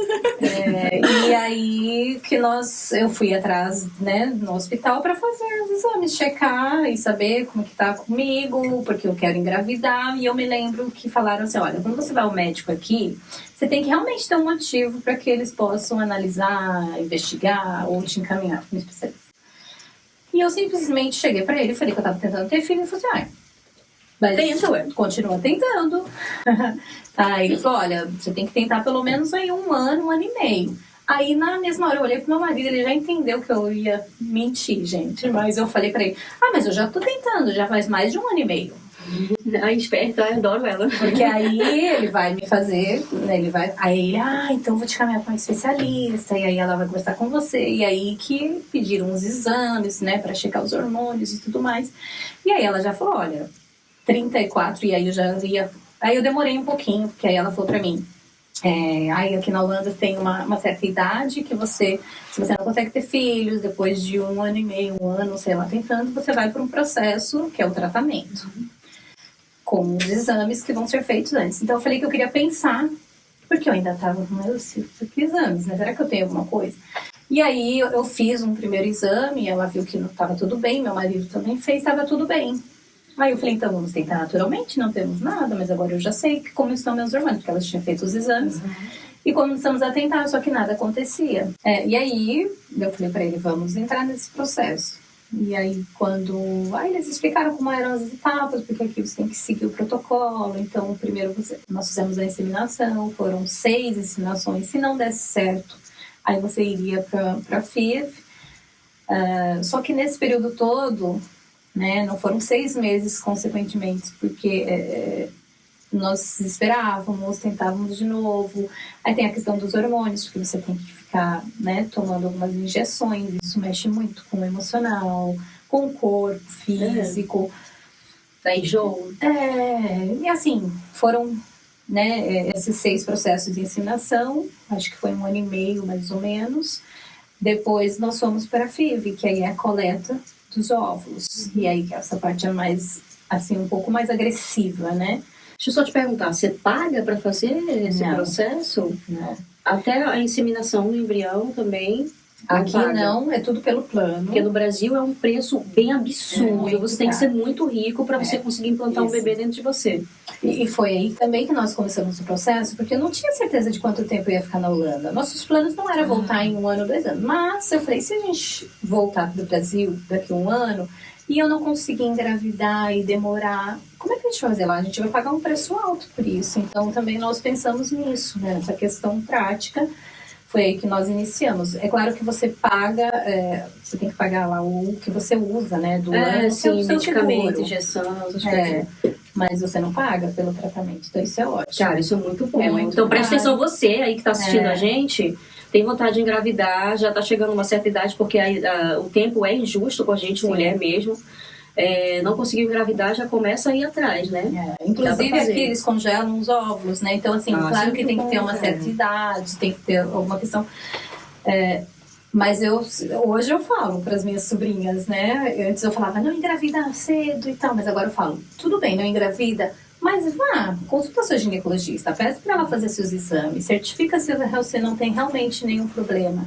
E aí que eu fui atrás, né, no hospital para fazer os exames, checar e saber como que tá comigo, porque eu quero engravidar. E eu me lembro que falaram assim, olha, quando você vai ao médico aqui, você tem que realmente ter um motivo para que eles possam analisar, investigar ou te encaminhar para um especialista. E eu simplesmente cheguei para ele, falei que eu tava tentando ter filho, e falei assim, mas continua tentando. Aí ele falou, olha, você tem que tentar pelo menos aí 1 ano, 1 ano e meio. Aí na mesma hora eu olhei pro meu marido, ele já entendeu que eu ia mentir, gente. Mas eu falei pra ele, mas eu já tô tentando, já faz mais de 1 ano e meio.
Ai, esperta, eu adoro ela.
Porque aí ele vai me fazer, né, aí ele, então eu vou te caminhar para um especialista, e aí ela vai conversar com você. E aí que pediram uns exames, né, para checar os hormônios e tudo mais. E aí ela já falou, olha, 34, e aí eu já ia... Aí eu demorei um pouquinho, porque aí ela falou pra mim, aí aqui na Holanda tem uma certa idade que se você não consegue ter filhos, depois de 1 ano e meio, 1 ano, sei lá, tentando, você vai para um processo que é o tratamento. Com os exames que vão ser feitos antes. Então eu falei que eu queria pensar, porque eu ainda tava com meus exames, né? Será que eu tenho alguma coisa? E aí eu fiz um primeiro exame, ela viu que não estava tudo bem, meu marido também fez, estava tudo bem. Aí eu falei, então vamos tentar naturalmente, não temos nada, mas agora eu já sei como estão meus hormônios, porque elas tinham feito os exames. E começamos a tentar, só que nada acontecia. E aí eu falei pra ele, vamos entrar nesse processo. E aí eles explicaram como eram as etapas, porque aqui você tem que seguir o protocolo. Então primeiro nós fizemos a inseminação, foram 6 inseminações. Se não desse certo, aí você iria para FIV. Só que nesse período todo, né, não foram 6 meses consequentemente, porque nós esperávamos, tentávamos de novo. Aí tem a questão dos hormônios, porque você tem que ficar, né, tomando algumas injeções. Isso mexe muito com o emocional, com o corpo físico.
Dá enjoo.
E assim, foram, né, esses 6 processos de inseminação, acho que foi 1 ano e meio, mais ou menos. Depois nós fomos para a FIV, que aí é a coleta dos óvulos. E aí que essa parte é mais, assim, um pouco mais agressiva, né?
Deixa eu só te perguntar, você paga para fazer esse processo?
Não.
Até a inseminação do embrião também?
Aqui não, é tudo pelo plano.
Porque no Brasil é um preço bem absurdo. Você tem que ser muito rico para você conseguir implantar um bebê dentro de você.
E foi aí também que nós começamos o processo, porque eu não tinha certeza de quanto tempo eu ia ficar na Holanda. Nossos planos não era voltar em 1 ano, 2 anos. Mas eu falei, se a gente voltar para o Brasil daqui a 1 ano e eu não conseguir engravidar e demorar, como é que a gente vai fazer lá? A gente vai pagar um preço alto por isso. Então também nós pensamos nisso, né? Nessa questão prática. Foi aí que nós iniciamos. É claro que você paga, você tem que pagar lá o que você usa, né? Do ano,
sim, medicamento, injeção, essas coisas.
Mas você não paga pelo tratamento. Então isso é ótimo.
Cara, isso é muito bom. Então presta atenção você aí que está assistindo a gente, tem vontade de engravidar, já está chegando a uma certa idade, porque o tempo é injusto com a gente, mulher mesmo. Não conseguiu engravidar, já começa a ir atrás, né?
Inclusive aqui eles congelam os óvulos, né? Então, assim, claro que tem que ter uma certa idade, tem que ter alguma questão. Mas hoje eu falo para as minhas sobrinhas, né? Antes eu falava, não engravida cedo e tal, mas agora eu falo, tudo bem, não engravida, mas vá, consulta seu ginecologista, peça para ela fazer seus exames, certifica se você não tem realmente nenhum problema.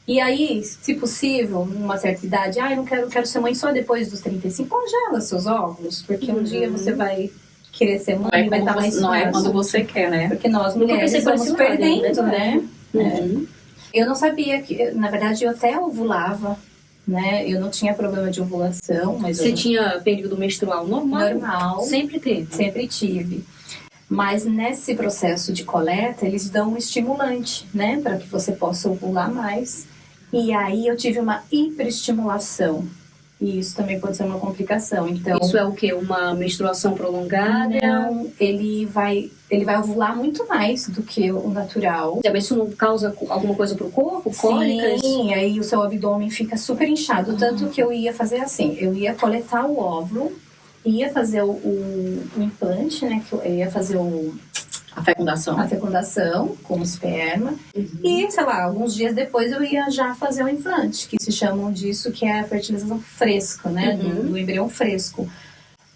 E aí, se possível, numa certa idade, eu quero ser mãe só depois dos 35, congela seus óvulos, porque um dia você vai querer ser mãe e vai estar mais fácil.
Não é quando você quer, né?
Porque nós mulheres vamos perdendo, né?
Uhum.
Eu não sabia que, na verdade, eu até ovulava, né? Eu não tinha problema de ovulação, mas
Você tinha período menstrual normal?
Normal.
Sempre teve?
Sempre tive. Mas nesse processo de coleta, eles dão um estimulante, né? Para que você possa ovular mais. E aí eu tive uma hiperestimulação. E isso também pode ser uma complicação. Então,
isso é o quê? Uma menstruação prolongada?
Não, ele vai ovular muito mais do que o natural.
Mas isso não causa alguma coisa pro corpo? Cólicas?
Sim, aí o seu abdômen fica super inchado. Tanto que eu ia fazer assim, eu ia coletar o óvulo, ia fazer o implante, né? Que eu ia fazer
a fecundação
com esperma. E, sei lá, alguns dias depois eu ia já fazer o implante, que se chamam disso, que é a fertilização fresca, né? Do embrião fresco.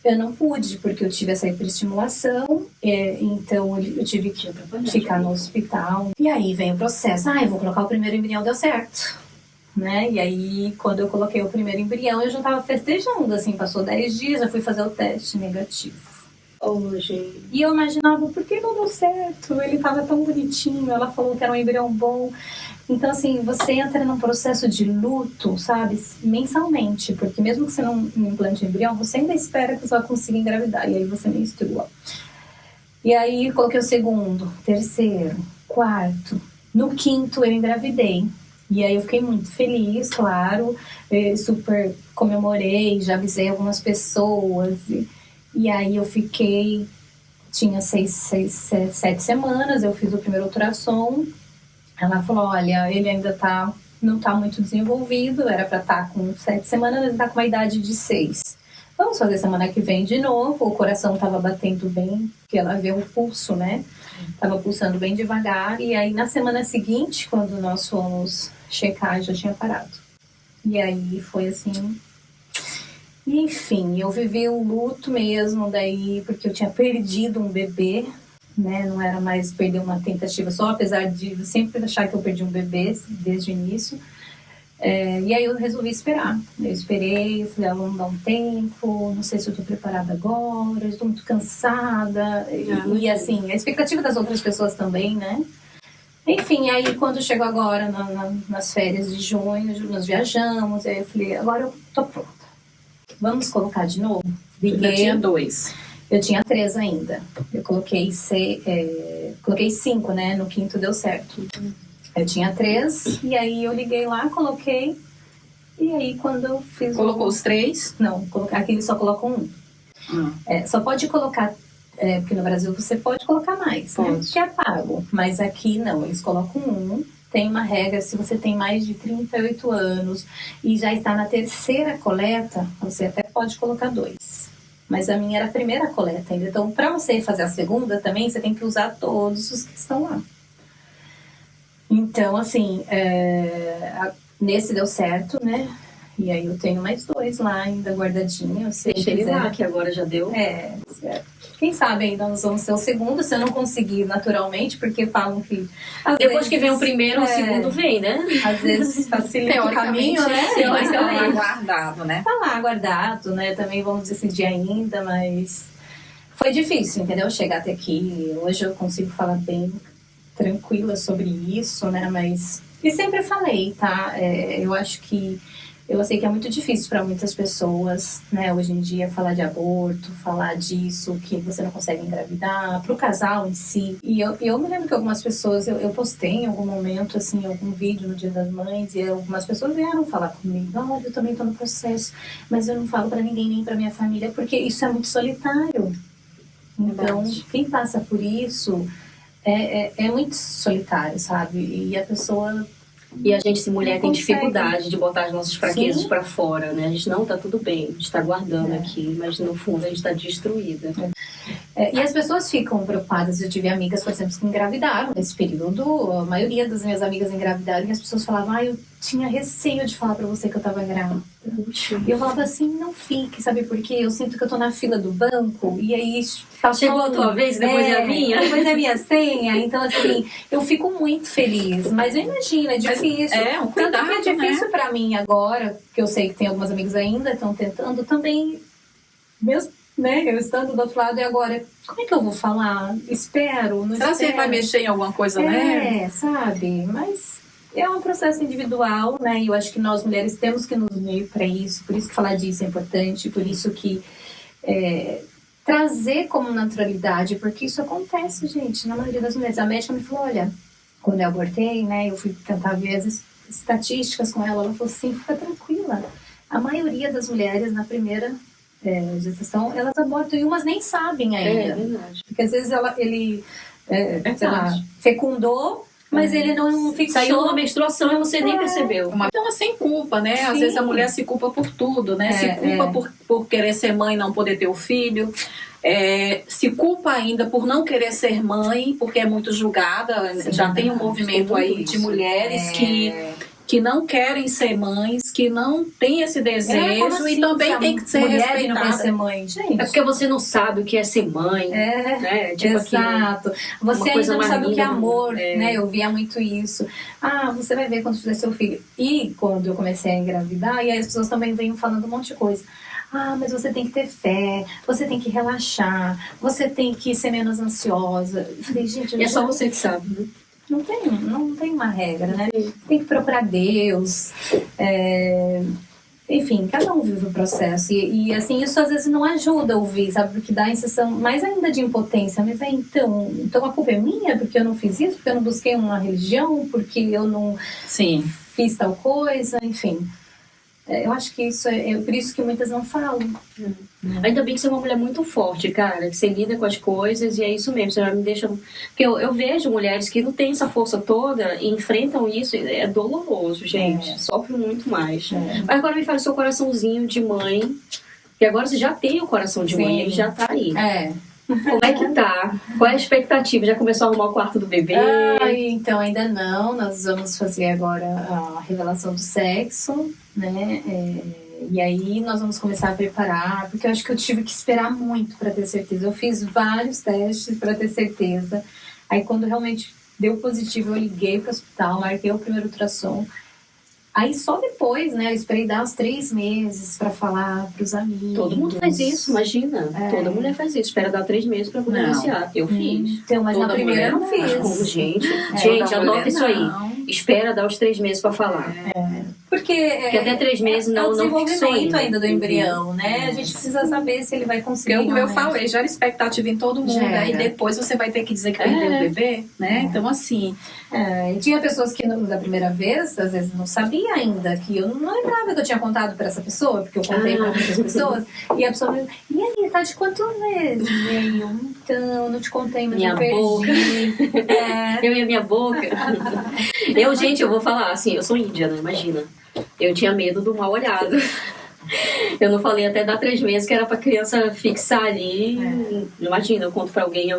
eu não pude, porque eu tive essa hiperestimulação, então eu tive que ficar no hospital. E aí vem o processo, eu vou colocar o primeiro embrião, deu certo, né? E aí, quando eu coloquei o primeiro embrião, eu já tava festejando, assim, passou 10 dias, eu fui fazer o teste negativo.
Gente.
E eu imaginava, por que não deu certo? Ele tava tão bonitinho, ela falou que era um embrião bom. Então, assim, você entra num processo de luto, sabe, mensalmente, porque mesmo que você não implante o embrião, você ainda espera que você vai conseguir engravidar, e aí você menstrua. E aí, coloquei o segundo, terceiro, quarto, no quinto eu engravidei. E aí eu fiquei muito feliz, claro, super comemorei, já avisei algumas pessoas, e aí eu fiquei, tinha 7 semanas, eu fiz o primeiro ultrassom. Ela falou, olha, ele ainda não tá muito desenvolvido, era para estar com 7 semanas, ele tá com uma idade de 6. Vamos fazer semana que vem de novo, o coração tava batendo bem, porque ela vê o pulso, né? Tava pulsando bem devagar, e aí na semana seguinte, quando nós fomos checar, já tinha parado. E aí foi assim... E, enfim, eu vivi o luto mesmo daí, porque eu tinha perdido um bebê, né? Não era mais perder uma tentativa só, apesar de sempre achar que eu perdi um bebê desde o início. E aí eu resolvi esperar. Eu esperei, eu falei, vamos dar um tempo, não sei se eu tô preparada agora, eu estou muito cansada. E assim, a expectativa das outras pessoas também, né? Enfim, aí quando chegou agora nas férias de junho, nós viajamos, aí eu falei, agora eu tô pronta. Vamos colocar de novo?
Eu tinha 2.
Eu tinha 3 ainda. Eu coloquei 5, né? No quinto deu certo. Eu tinha 3, e aí eu liguei lá, coloquei. E aí quando eu fiz...
Colocou os 3?
Não, aqui eles só colocam 1. Só pode colocar... porque no Brasil você pode colocar mais, né? Que é pago. Mas aqui não, eles colocam 1. Tem uma regra, se você tem mais de 38 anos e já está na 3ª coleta, você até pode colocar 2. Mas a minha era a primeira coleta ainda. Então, para você fazer a segunda também, você tem que usar todos os que estão lá. Então, assim, nesse deu certo, né? E aí eu tenho mais 2 lá ainda guardadinho.
Deixa ele lá, que agora já deu.
Certo. Quem sabe ainda nós vamos ser o segundo, se eu não conseguir naturalmente, porque falam que...
Depois que vem o primeiro, o segundo vem, né?
Às vezes facilita o caminho, né?
Mas tá lá guardado, né?
Tá lá guardado, né? Também vamos decidir ainda, mas... Foi difícil, entendeu? Chegar até aqui. Hoje eu consigo falar bem tranquila sobre isso, né? Mas... E sempre falei, tá? Eu acho que... Eu sei que é muito difícil para muitas pessoas, né, hoje em dia, falar de aborto, falar disso, que você não consegue engravidar, para o casal em si. E eu me lembro que algumas pessoas, eu postei em algum momento, assim, algum vídeo no Dia das Mães, e algumas pessoas vieram falar comigo, olha, eu também estou no processo, mas eu não falo para ninguém, nem para minha família, porque isso é muito solitário. Então, quem passa por isso é muito solitário, sabe? E a pessoa...
E a gente, se mulher, tem
consegue.
dificuldade de botar as nossas fraquezas pra fora, né? A gente não tá tudo bem, a gente tá guardando aqui, mas no fundo a gente tá destruída.
E as pessoas ficam preocupadas. Eu tive amigas, por exemplo, que engravidaram nesse período. A maioria das minhas amigas engravidaram e as pessoas falavam, eu tinha receio de falar pra você que eu tava grávida. E eu falava assim, não fique, sabe por quê? Eu sinto que eu tô na fila do banco e aí...
Chegou a tua vez, depois é a minha.
Depois é a minha senha. Então, assim, eu fico muito feliz. Mas eu imagino, é difícil.
Um cuidado,
Tanto que é difícil pra mim agora, que eu sei que tem algumas amigas ainda estão tentando, também, mesmo, né? Eu estando do outro lado, e agora, como é que eu vou falar? Espero, não
Será que
espero.
você vai mexer em alguma coisa, né?
Sabe? Mas é um processo individual, né? E eu acho que nós mulheres temos que nos unir para isso. Por isso que falar disso é importante, por isso que trazer como naturalidade, porque isso acontece, gente, na maioria das mulheres. A médica me falou, olha, quando eu abortei, né, eu fui tentar ver as estatísticas com ela falou assim, fica tranquila. A maioria das mulheres na primeira gestação, elas abortam e umas nem sabem ainda.
É verdade.
Porque às vezes ele sei lá, fecundou, mas ele não fixou.
Saiu uma menstruação e você nem percebeu.
Então, sem culpa, né? Às
Sim.
vezes a mulher se culpa por tudo, né? Se culpa por querer ser mãe e não poder ter o filho. Se culpa ainda por não querer ser mãe, porque é muito julgada.
Sim,
já tem um movimento aí de mulheres que não querem ser mães, que não têm esse desejo
como assim,
e também
se
tem
a
que ser
mulher não quer
respeitada.
ser mãe, gente.
É porque você não sabe o que é ser mãe. Né? Tipo
Exato. Você
uma coisa
ainda não sabe o que é
mais
amor,
linda,
né? Eu via muito isso. Ah, você vai ver quando tiver seu filho. E quando eu comecei a engravidar, e aí as pessoas também vêm falando um monte de coisa. Ah, mas você tem que ter fé, você tem que relaxar, você tem que ser menos ansiosa. Eu falei, gente,
E é só você que sabe, né?
não tem uma regra, né? Tem que procurar Deus. Enfim, cada um vive o processo. E assim, isso às vezes não ajuda a ouvir, sabe? Porque dá a sensação mais ainda de impotência. Mas então a culpa é minha porque eu não fiz isso, porque eu não busquei uma religião, porque eu não
Sim.
fiz tal coisa, enfim. Eu acho que isso é por isso que muitas não falam.
Ainda bem que você é uma mulher muito forte, cara, que você lida com as coisas e é isso mesmo, você já me deixa... Porque eu vejo mulheres que não têm essa força toda e enfrentam isso, é doloroso, gente, sofre muito mais. Mas agora me fala o seu coraçãozinho de mãe, que agora você já tem o coração de mãe, ele já tá aí. Como é que tá? Qual é a expectativa? Já começou a arrumar o quarto do bebê?
Então ainda não, nós vamos fazer agora a revelação do sexo, né? E aí nós vamos começar a preparar, porque eu acho que eu tive que esperar muito para ter certeza. Eu fiz vários testes para ter certeza. Aí quando realmente deu positivo, eu liguei para o hospital, marquei o primeiro ultrassom. Aí só depois, né, eu esperei dar uns 3 meses para falar pros amigos.
Todo mundo faz isso, imagina. Toda mulher faz isso, espera dar 3 meses para poder anunciar. Eu fiz.
Então, mas
Toda
na primeira eu não
mulher
fiz.
Como, gente? Gente, anota isso aí. Espera dar os 3 meses para falar.
Porque
até 3 meses não
o desenvolvimento
fixou
ainda do embrião, né? A gente precisa saber se ele vai conseguir.
Como eu falei, gera expectativa em todo mundo, aí depois você vai ter que dizer que perdeu o bebê, né? Então, assim...
E tinha pessoas que da primeira vez, às vezes não sabia ainda, que eu não lembrava que eu tinha contado para essa pessoa, porque eu contei para muitas pessoas, e a pessoa me e aí, tá de quanto mês? E aí, então, não te contei, mas
minha
eu perdi.
boca. Eu e a minha boca. Gente, eu vou falar assim, eu sou índia, né? Imagina. Eu tinha medo do mal olhado. Eu não falei até dar 3 meses que era pra criança fixar ali. Imagina, eu conto pra alguém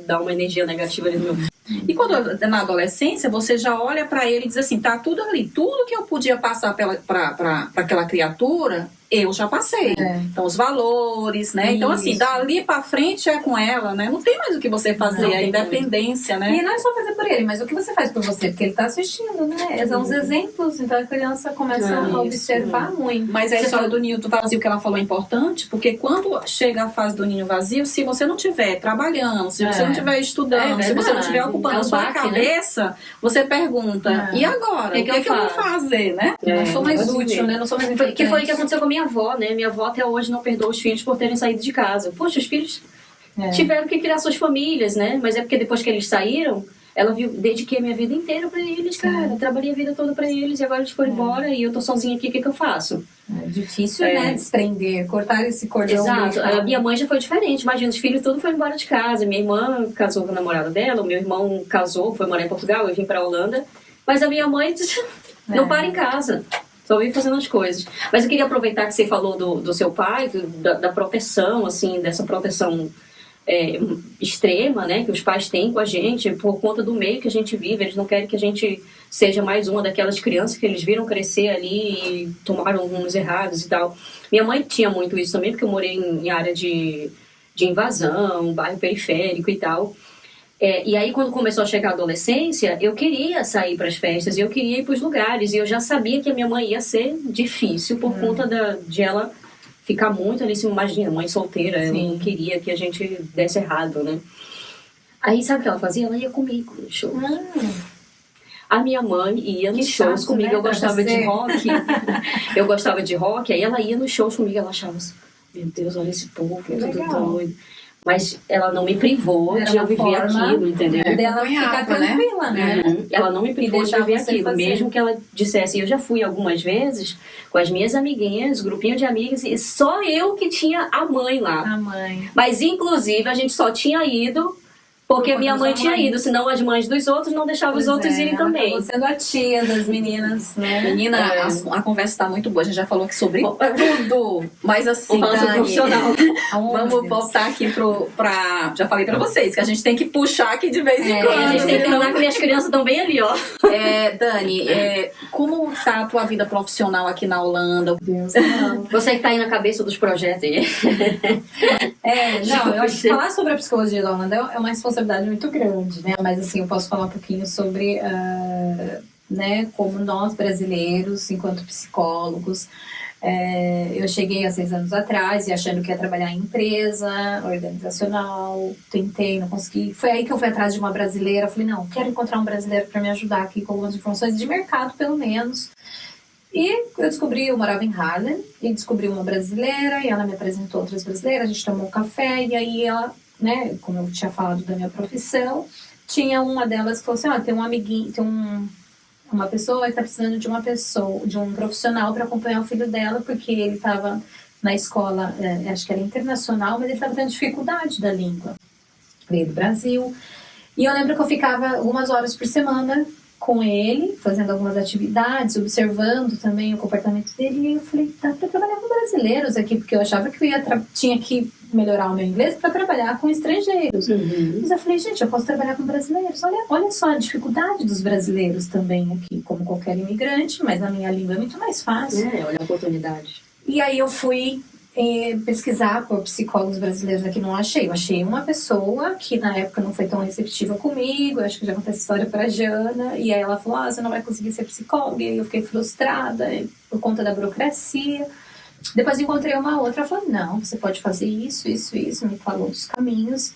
dá uma energia negativa ali no meu.
E quando na adolescência, você já olha pra ele e diz assim, tá tudo ali, tudo que eu podia passar pra aquela criatura, eu já passei. Então, os valores, né? Então, assim, dali pra frente é com ela, né? Não tem mais o que você fazer, a independência, né?
E não é só fazer por ele, mas o que você faz por você, porque ele tá assistindo, né? São os exemplos, então a criança começa a observar muito.
Mas a história do ninho vazio que ela falou é importante, porque quando chega a fase do ninho vazio, se você não estiver trabalhando, se você não estiver estudando, se você não estiver ocupando a sua cabeça, você pergunta, e agora? O que eu vou fazer, né?
Não sou mais útil, né? Não sou mais importante.
Que foi o que aconteceu com a minha avó, né? Minha avó até hoje não perdoa os filhos por terem saído de casa. Poxa, os filhos tiveram que criar suas famílias, né? Mas é porque depois que eles saíram, ela viu, dediquei a minha vida inteira pra eles, cara. Trabalhei a vida toda pra eles e agora eles foram embora e eu tô sozinha aqui, o que eu faço?
É difícil, né? Desprender, cortar esse cordão.
Exato. A minha mãe já foi diferente. Imagina, os filhos tudo foram embora de casa. Minha irmã casou com o namorado dela, o meu irmão casou, foi morar em Portugal, eu vim pra Holanda. Mas a minha mãe não para em casa. Só vim fazendo as coisas. Mas eu queria aproveitar que você falou do seu pai, da proteção, assim, dessa proteção extrema, né, que os pais têm com a gente, por conta do meio que a gente vive. Eles não querem que a gente seja mais uma daquelas crianças que eles viram crescer ali e tomaram rumos errados e tal. Minha mãe tinha muito isso também, porque eu morei em área de invasão, bairro periférico e tal. E aí, quando começou a chegar a adolescência, eu queria sair para as festas, eu queria ir para os lugares, e eu já sabia que a minha mãe ia ser difícil por conta de ela ficar muito ali, imagina, mãe solteira, ela não queria que a gente desse errado, né? Aí, sabe o que ela fazia? Ela ia comigo no show. A minha mãe ia nos shows comigo, né? Eu gostava de rock. Eu gostava de rock, aí ela ia nos shows comigo, ela achava assim, meu Deus, olha esse povo, é tudo doido. Mas ela não me privou de eu viver aquilo, entendeu?
Dela ficar tranquila, né?
Ela não me privou de viver aquilo, mesmo que ela dissesse. Eu já fui algumas vezes com as minhas amiguinhas, grupinho de amigas, e só eu que tinha a mãe lá.
A mãe.
Mas, inclusive, a gente só tinha ido Porque minha mãe
Vamos
tinha
lá.
ido, senão as mães dos outros não deixavam os outros irem
ela
também.
acabou sendo a tia das meninas, né?
Menina,
É.
a conversa tá muito boa. A gente já falou aqui sobre tudo. Mas assim,
Vamos falar sobre
Dani,
profissional.
vamos voltar aqui pra... Já falei pra vocês que a gente tem que puxar aqui de vez em
É,
quando.
A gente tem que
senão-
andar com minhas crianças estão bem ali, ó.
Dani, como tá a tua vida profissional aqui na Holanda?
Deus, não.
Você que tá aí na cabeça dos projetos aí.
Não, eu acho que falar sobre a psicologia da Holanda é uma responsabilidade muito grande, né? Mas assim, eu posso falar um pouquinho sobre, né, como nós brasileiros, enquanto psicólogos, eu cheguei há 6 anos atrás e achando que ia trabalhar em empresa, organizacional, tentei, não consegui. Foi aí que eu fui atrás de uma brasileira, falei, não, quero encontrar um brasileiro para me ajudar aqui com algumas informações de mercado, pelo menos. E eu descobri, eu morava em Haarlem, e descobri uma brasileira, e ela me apresentou outras brasileiras, a gente tomou um café, e aí ela, né, como eu tinha falado da minha profissão, tinha uma delas que falou assim, tem um amiguinho, uma pessoa que está precisando de um profissional para acompanhar o filho dela, porque ele estava na escola, acho que era internacional, mas ele estava tendo dificuldade da língua. Veio do Brasil. E eu lembro que eu ficava algumas horas por semana com ele, fazendo algumas atividades, observando também o comportamento dele. E aí eu falei, dá para trabalhar com brasileiros aqui, porque eu achava que tinha que melhorar o meu inglês para trabalhar com estrangeiros. Mas eu falei, gente, eu posso trabalhar com brasileiros. Olha só a dificuldade dos brasileiros também aqui, como qualquer imigrante, mas na minha língua é muito mais fácil.
Olha a oportunidade.
E aí eu fui pesquisar por psicólogos brasileiros aqui, não achei. Eu achei uma pessoa que na época não foi tão receptiva comigo, eu acho que já contei essa história pra Jana, e aí ela falou, você não vai conseguir ser psicóloga, e aí eu fiquei frustrada por conta da burocracia. Depois encontrei uma outra, ela falou, não, você pode fazer isso, me falou dos caminhos.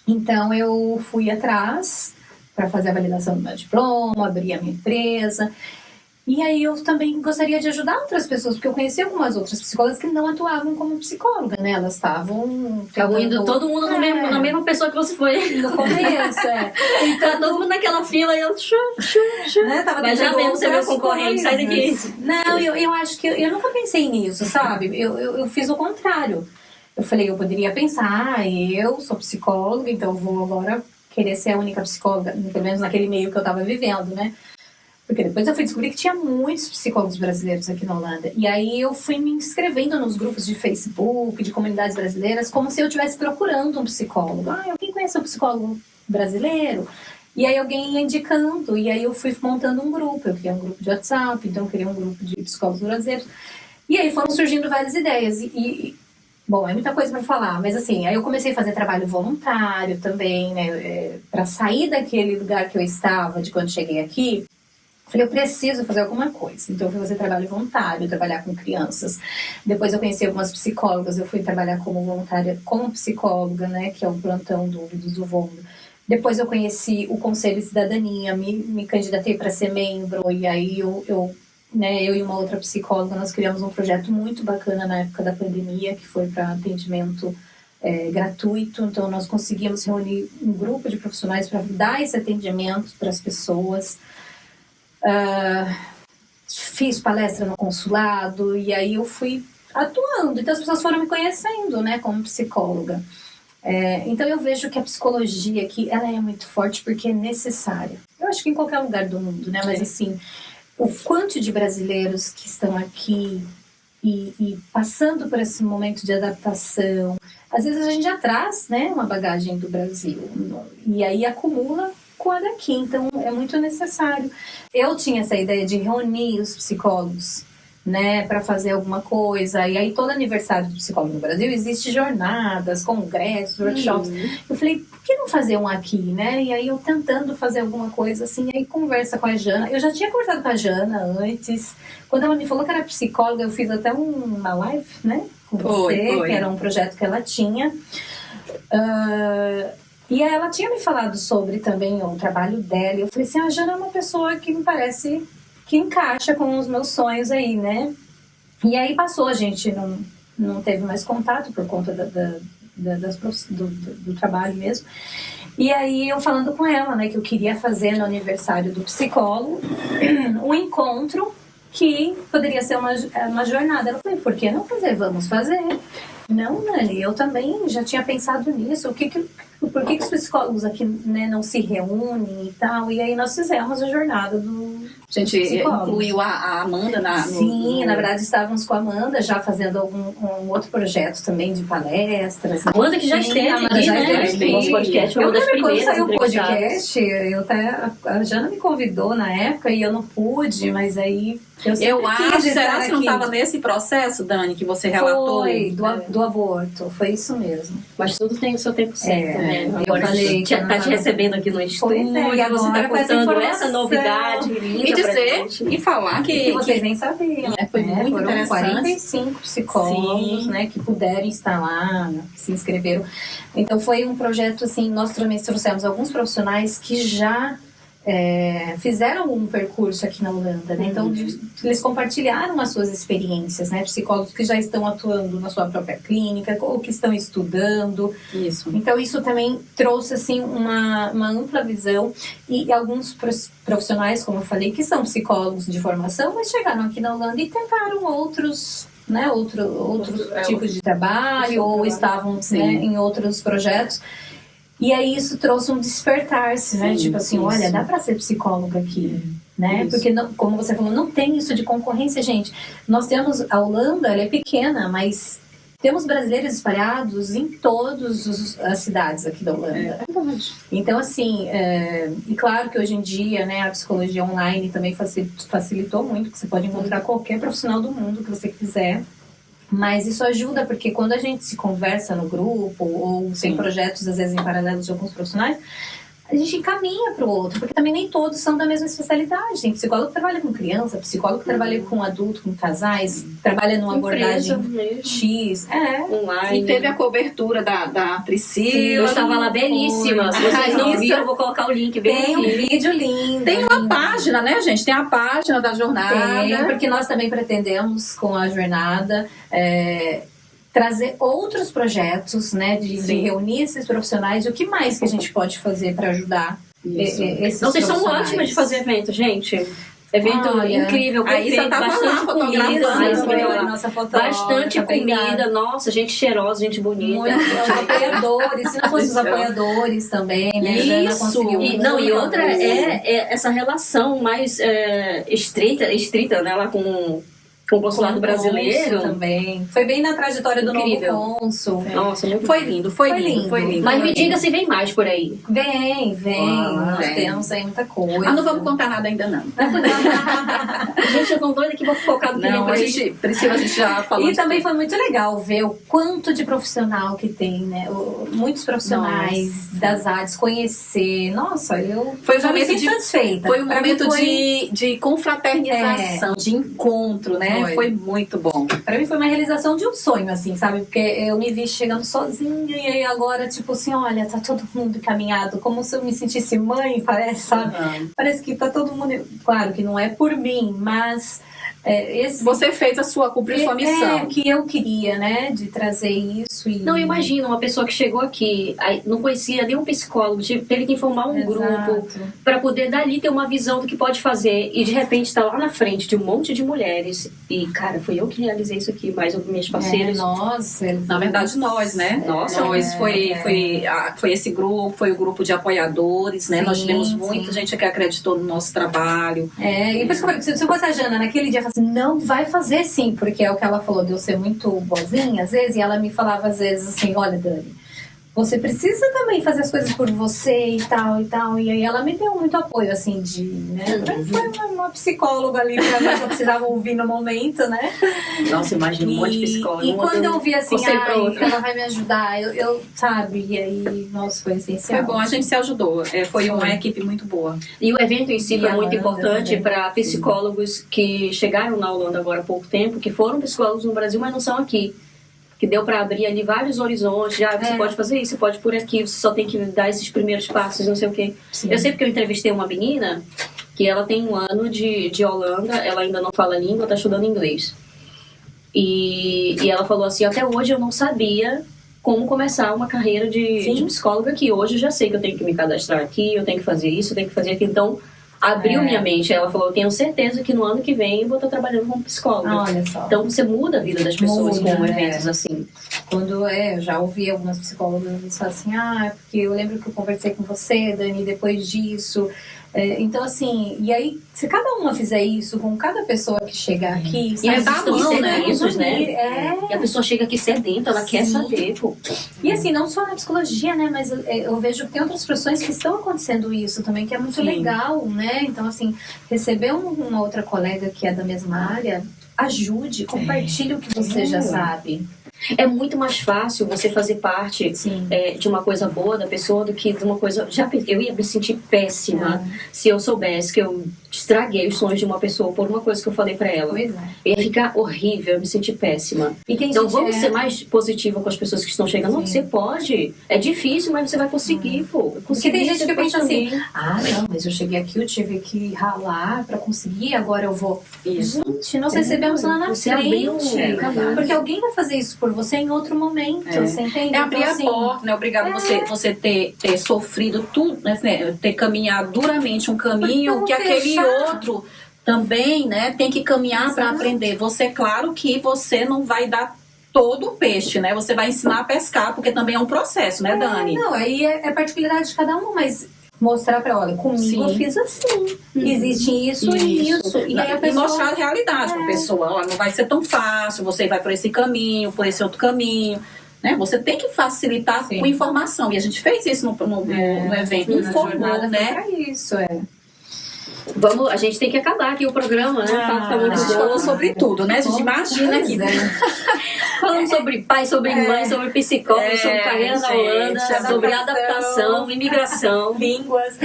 Então eu fui atrás para fazer a validação do meu diploma, abrir a minha empresa. E aí eu também gostaria de ajudar outras pessoas, porque eu conheci algumas outras psicólogas que não atuavam como psicóloga, né? Elas estavam...
Estavam indo todo mundo na mesma pessoa que você foi.
No começo,
Então todo mundo naquela fila e eu...
Né? Tava
Mas já
tentando
mesmo, você é meu
outras
concorrente, sai daqui.
coisas. Não, eu acho que... Eu nunca pensei nisso, sabe? Eu fiz o contrário. Eu falei, eu poderia pensar, eu sou psicóloga, então eu vou agora querer ser a única psicóloga, pelo menos naquele meio que eu tava vivendo, né? Porque depois eu fui descobrir que tinha muitos psicólogos brasileiros aqui na Holanda. E aí eu fui me inscrevendo nos grupos de Facebook, de comunidades brasileiras, como se eu estivesse procurando um psicólogo. Alguém conhece um psicólogo brasileiro? E aí alguém ia indicando. E aí eu fui montando um grupo. Eu criei um grupo de WhatsApp, então eu criei um grupo de psicólogos brasileiros. E aí foram surgindo várias ideias. Bom, é muita coisa para falar, mas assim, aí eu comecei a fazer trabalho voluntário também, né? Para sair daquele lugar que eu estava, de quando cheguei aqui. Falei, eu preciso fazer alguma coisa. Então eu fui fazer trabalho voluntário, trabalhar com crianças. Depois eu conheci algumas psicólogas, eu fui trabalhar como voluntária, como psicóloga, né, que é o plantão do Ouvidos do Vondo. Depois eu conheci o Conselho de Cidadania, me candidatei para ser membro, e aí eu e uma outra psicóloga, nós criamos um projeto muito bacana na época da pandemia, que foi para atendimento gratuito. Então nós conseguimos reunir um grupo de profissionais para dar esse atendimento para as pessoas. Fiz palestra no consulado e aí eu fui atuando, então as pessoas foram me conhecendo, né, como psicóloga. Então eu vejo que a psicologia aqui, ela é muito forte porque é necessária. Eu acho que em qualquer lugar do mundo, né, mas assim, o quanto de brasileiros que estão aqui e passando por esse momento de adaptação, às vezes a gente já traz, né, uma bagagem do Brasil e aí acumula com a daqui, então é muito necessário. Eu tinha essa ideia de reunir os psicólogos, né, para fazer alguma coisa, e aí todo aniversário do psicólogo no Brasil existe jornadas, congressos, workshops. Eu falei, por que não fazer um aqui, né? E aí eu tentando fazer alguma coisa assim, aí conversa com a Jana. Eu já tinha conversado com a Jana antes. Quando ela me falou que era psicóloga, eu fiz até uma live, né, com você, que era um projeto que ela tinha. E ela tinha me falado sobre também o trabalho dela. E eu falei assim, a Jana é uma pessoa que me parece que encaixa com os meus sonhos aí, né? E aí passou, a gente não teve mais contato por conta do trabalho mesmo. E aí eu falando com ela, né, que eu queria fazer no aniversário do psicólogo um encontro que poderia ser uma jornada. Ela falou, por que não fazer? Vamos fazer. Não, Nani, eu também já tinha pensado nisso. Por que os psicólogos aqui, né, não se reúnem e tal? E aí nós fizemos a jornada do
A gente
psicólogos.
incluiu a Amanda
Sim, na verdade estávamos com a Amanda já fazendo um outro projeto também de palestras.
A Amanda que já
Sim,
esteve
a Amanda
aqui,
já
né?
esteve aqui.
No nosso podcast, foi
Eu
uma das
lembro quando
primeiras
saiu o
entrevistadas.
podcast, a Jana me convidou na época e eu não pude, mas aí eu sempre
Eu
quis
acho,
estar
será que não
aqui.
estava nesse processo, Dani, que você relatou?
Foi, do aborto, foi isso mesmo.
Mas tudo tem o seu tempo certo, né?
eu
Agora
falei que eu
tá
não
te
tava-
recebendo aqui no estúdio,
Pois é, e
você
agora
tá
com essa
contando
informação.
essa novidade linda
E
pra
dizer,
gente.
e falar
Que vocês nem sabiam.
Foi muito
foram
interessante.
45 psicólogos,
Sim.
né, que puderam estar lá, que se inscreveram. Então foi um projeto assim, nós também trouxemos alguns profissionais que já fizeram um percurso aqui na Holanda, né? Então eles compartilharam as suas experiências, né? Psicólogos que já estão atuando na sua própria clínica ou que estão estudando.
isso.
Então isso também trouxe assim uma ampla visão e alguns profissionais, como eu falei, que são psicólogos de formação, mas chegaram aqui na Holanda e tentaram outros, né, outros tipos de trabalho ou estavam,
Sim.
né, em outros projetos. E aí isso trouxe um despertar-se, né?
Sim,
Tipo assim,
isso.
olha, dá para ser psicóloga aqui, né?
Isso.
Porque, não, como você falou, não tem isso de concorrência, gente. Nós temos, a Holanda, ela é pequena, mas temos brasileiros espalhados em todas as cidades aqui da Holanda. Então, assim, e claro que hoje em dia, né, a psicologia online também facilitou muito, que você pode encontrar qualquer profissional do mundo que você quiser. Mas isso ajuda, porque quando a gente se conversa no grupo, ou tem projetos, às vezes, em paralelo de alguns profissionais, a gente encaminha para o outro, porque também nem todos são da mesma especialidade. Tem psicólogo que trabalha com criança, psicólogo que trabalha com adulto, com casais, trabalha numa abordagem X.
Online.
E teve a cobertura da Priscila.
Eu estava lá belíssima. Se vocês não
Raíssa.
viram, eu vou colocar o link bem
Tem um
aqui.
vídeo lindo.
Tem uma página, né, gente? Tem a página da jornada.
Tem, porque nós também pretendemos, com a jornada, trazer outros projetos, né, de reunir esses profissionais. E o que mais que a gente pode fazer para ajudar
Isso.
esses
Não, vocês são
profissionais?
ótimas de fazer evento, gente. Evento
Olha,
incrível,
a Isa
perfeito,
tava lá
bastante comida.
fotografando,
Ai, Isa,
foi
olha lá.
nossa fotógrafa,
Bastante
obrigada.
comida, nossa, gente cheirosa, gente bonita.
Muito, os apoiadores, se não fossem os apoiadores também, né? a Jana
Isso,
conseguiu
e
muito
outra
apoio.
é essa relação mais estrita, né, lá com o consulado
Com o
brasileiro.
cônsul também. Foi bem na trajetória do
Incrível.
novo cônsul.
Nossa, muito
Foi lindo, foi lindo, foi lindo.
Mas me diga se vem mais por aí.
Vem, nós
vem.
temos aí muita coisa.
Ah, não vamos contar nada ainda, não.
Gente, eu tô doida que vou focar no que vem
Não,
por
a
aí.
gente, Priscila, a gente já falou
E
de
também
tudo.
foi muito legal ver o quanto de profissional que tem, né? Muitos profissionais das áreas, conhecer. Nossa, eu
Foi um
já me
momento
sinto
de-
satisfeita.
Foi um
Pra mim
momento
foi-
de confraternização, de encontro, né? Foi muito bom.
Pra mim foi uma realização de um sonho, assim, sabe? Porque eu me vi chegando sozinha e aí agora, tipo assim, olha, tá todo mundo caminhado. Como se eu me sentisse mãe, parece, sabe? Parece que tá todo mundo... Claro que não é por mim, mas... esse
Você fez cumpriu sua missão.
que eu queria, né? De trazer isso e...
Não, imagina uma pessoa que chegou aqui, aí não conhecia nenhum psicólogo, teve que informar um grupo para poder dali ter uma visão do que pode fazer e de repente está lá na frente de um monte de mulheres e, cara, foi eu que realizei isso aqui, mais minhas parceiras.
Nossa,
Na verdade, nós, né?
Nossa,
nós foi esse grupo, foi o grupo de apoiadores, né?
Sim,
Nós tivemos muita gente que acreditou no nosso trabalho.
e por isso que eu falei, se eu fosse a Jana naquele dia, eu falei assim, não, vai fazer sim, porque é o que ela falou de eu ser muito boazinha às vezes, e ela me falava às vezes assim, olha, Dani, você precisa também fazer as coisas por você e tal, e aí ela me deu muito apoio, assim, né? Foi uma psicóloga ali pra mim que eu precisava ouvir no momento, né?
Nossa, imagina um monte de psicólogo.
E quando eu vi assim,
conselho pra outra.
ela vai me ajudar, eu sabe, e aí, nossa, foi essencial.
Foi bom, a gente se ajudou. Foi uma equipe muito boa.
E o evento em si
E
foi
a
muito
Amanda
importante
também.
para psicólogos que chegaram na Holanda agora há pouco tempo, que foram psicólogos no Brasil, mas não são aqui. Que deu para abrir ali vários horizontes. Já você pode fazer isso, você pode ir por aqui, você só tem que dar esses primeiros passos, não sei o quê.
Sim.
Eu sei porque eu entrevistei uma menina que ela tem 1 ano de Holanda, ela ainda não fala língua, está estudando inglês. E ela falou assim, até hoje eu não sabia como começar uma carreira de psicóloga aqui. Hoje eu já sei que eu tenho que me cadastrar aqui, eu tenho que fazer isso, eu tenho que fazer aquilo. Então, abriu minha mente. Ela falou, eu tenho certeza que no ano que vem eu vou estar trabalhando como psicóloga.
Olha só.
Então você muda a vida das pessoas
Muda,
com eventos assim.
Quando eu já ouvi algumas psicólogas falar assim, porque eu lembro que eu conversei com você, Dani, depois disso. Então, assim, e aí, se cada uma fizer isso com cada pessoa que chegar aqui,
E é da mão, né?
Isso,
né?
É.
E a pessoa chega aqui sedenta, ela quer saber, pô.
E assim, não só na psicologia, né? Mas eu vejo que tem outras profissões que estão acontecendo isso também, que é muito legal, né? Então, assim, receber uma outra colega que é da mesma área, ajude, compartilhe o que você já sabe.
É muito mais fácil você fazer parte de uma coisa boa da pessoa do que de uma coisa... Eu ia me sentir péssima se eu soubesse que eu estraguei os sonhos de uma pessoa por uma coisa que eu falei pra ela.
Pois é.
Eu ia ficar horrível, eu me sentir péssima. Então vamos ser mais positiva com as pessoas que estão chegando. Não, você pode. É difícil, mas você vai conseguir, pô.
Porque tem gente que pensa assim, não, mas eu cheguei aqui, eu tive que ralar pra conseguir, agora eu vou...
Isso.
Gente, nós recebemos lá na
você
frente.
abriu,
porque alguém vai fazer isso por você em outro momento, você entende?
É abrir
Então,
a
assim,
porta, né? Obrigado você ter sofrido tudo, né? Ter caminhado duramente um caminho
Não
que aquele
fechar.
outro também, né? Tem que caminhar para aprender. Você, claro que você não vai dar todo o peixe, né? Você vai ensinar a pescar, porque também é um processo, né, Dani?
Não, aí é particularidade de cada um, mas mostrar pra olha, comigo eu fiz assim. Existe isso e isso. E aí a pessoa...
mostrar a realidade pra pessoa. Ó, não vai ser tão fácil, você vai por esse caminho, por esse outro caminho. Né? Você tem que facilitar com informação. E a gente fez isso no evento. Informou, né?
Pra isso,
A gente tem que acabar aqui o programa, né? Tá muito
A gente falou sobre tudo, né? A gente imagina aqui.
Falando sobre pai, sobre mãe, sobre psicólogo, sobre carreira na Holanda, sobre adaptação, imigração,
línguas.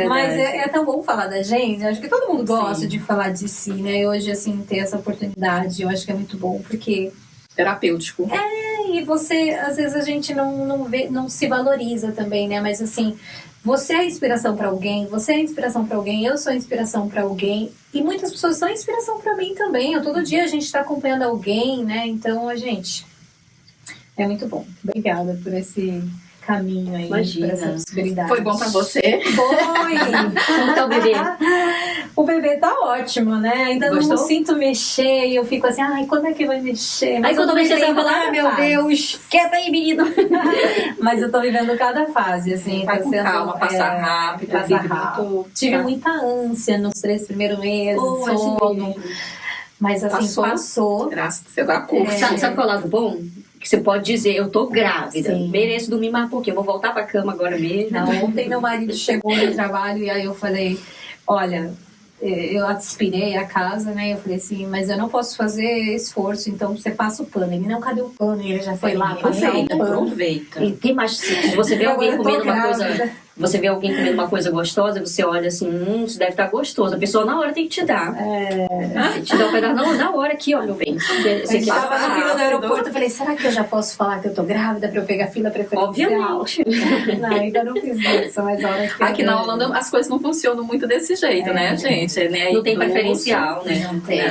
Mas é tão bom falar da gente. Acho que todo mundo gosta de falar de si, né? E hoje, assim, ter essa oportunidade, eu acho que é muito bom, porque...
terapêutico.
E você, às vezes a gente não vê, não se valoriza também, né? Mas assim, você é inspiração pra alguém, você é inspiração pra alguém, eu sou inspiração pra alguém. E muitas pessoas são inspiração pra mim também. Todo dia a gente tá acompanhando alguém, né? Então, gente, é muito bom. Obrigada por esse caminho aí.
Imagina.
Por essa possibilidade.
Foi bom pra você?
Foi!
Como tá o bebê?
O bebê tá ótimo, né? Ainda
Gostou?
não sinto mexer e eu fico assim, quando é que vai mexer?
Aí quando eu mexer, você vai falar, meu
fase.
Deus, quieta aí, menino.
Mas eu tô vivendo cada fase, assim.
Vai
tá
com
sendo,
calma, passa rápido.
passa rápido. Tive muita ânsia nos 3 primeiros meses, sono. Mas assim, passou.
Graças a Deus, a curva.
Sabe qual é o lado bom? Que você pode dizer, eu tô grávida,
Sim.
mereço dormir mais um pouquinho, eu vou voltar pra cama agora mesmo.
Não, ontem meu marido chegou no trabalho e aí eu falei, olha, eu aspirei a casa, né? Eu falei assim, mas eu não posso fazer esforço, então você passa o pano. Ele, não, cadê o pano? E ele já foi lá passar o pano.
Aproveita.
E tem mais, se você vê alguém comendo uma coisa, você vê alguém comendo uma coisa gostosa, você olha assim, isso deve estar gostoso. A pessoa na hora tem que te dar. Tem que te dar um pedaço. Não, na hora aqui, ó, meu bem. Você
Eu tava na fila do aeroporto, eu falei, será que eu já posso falar que eu tô grávida pra eu pegar fila preferencial?
Obviamente.
Não, ainda não fiz isso, mas a hora que
Aqui na Holanda as coisas não funcionam muito desse jeito, né, gente? Né?
Não tem
Idoso,
preferencial, né?
Não tem.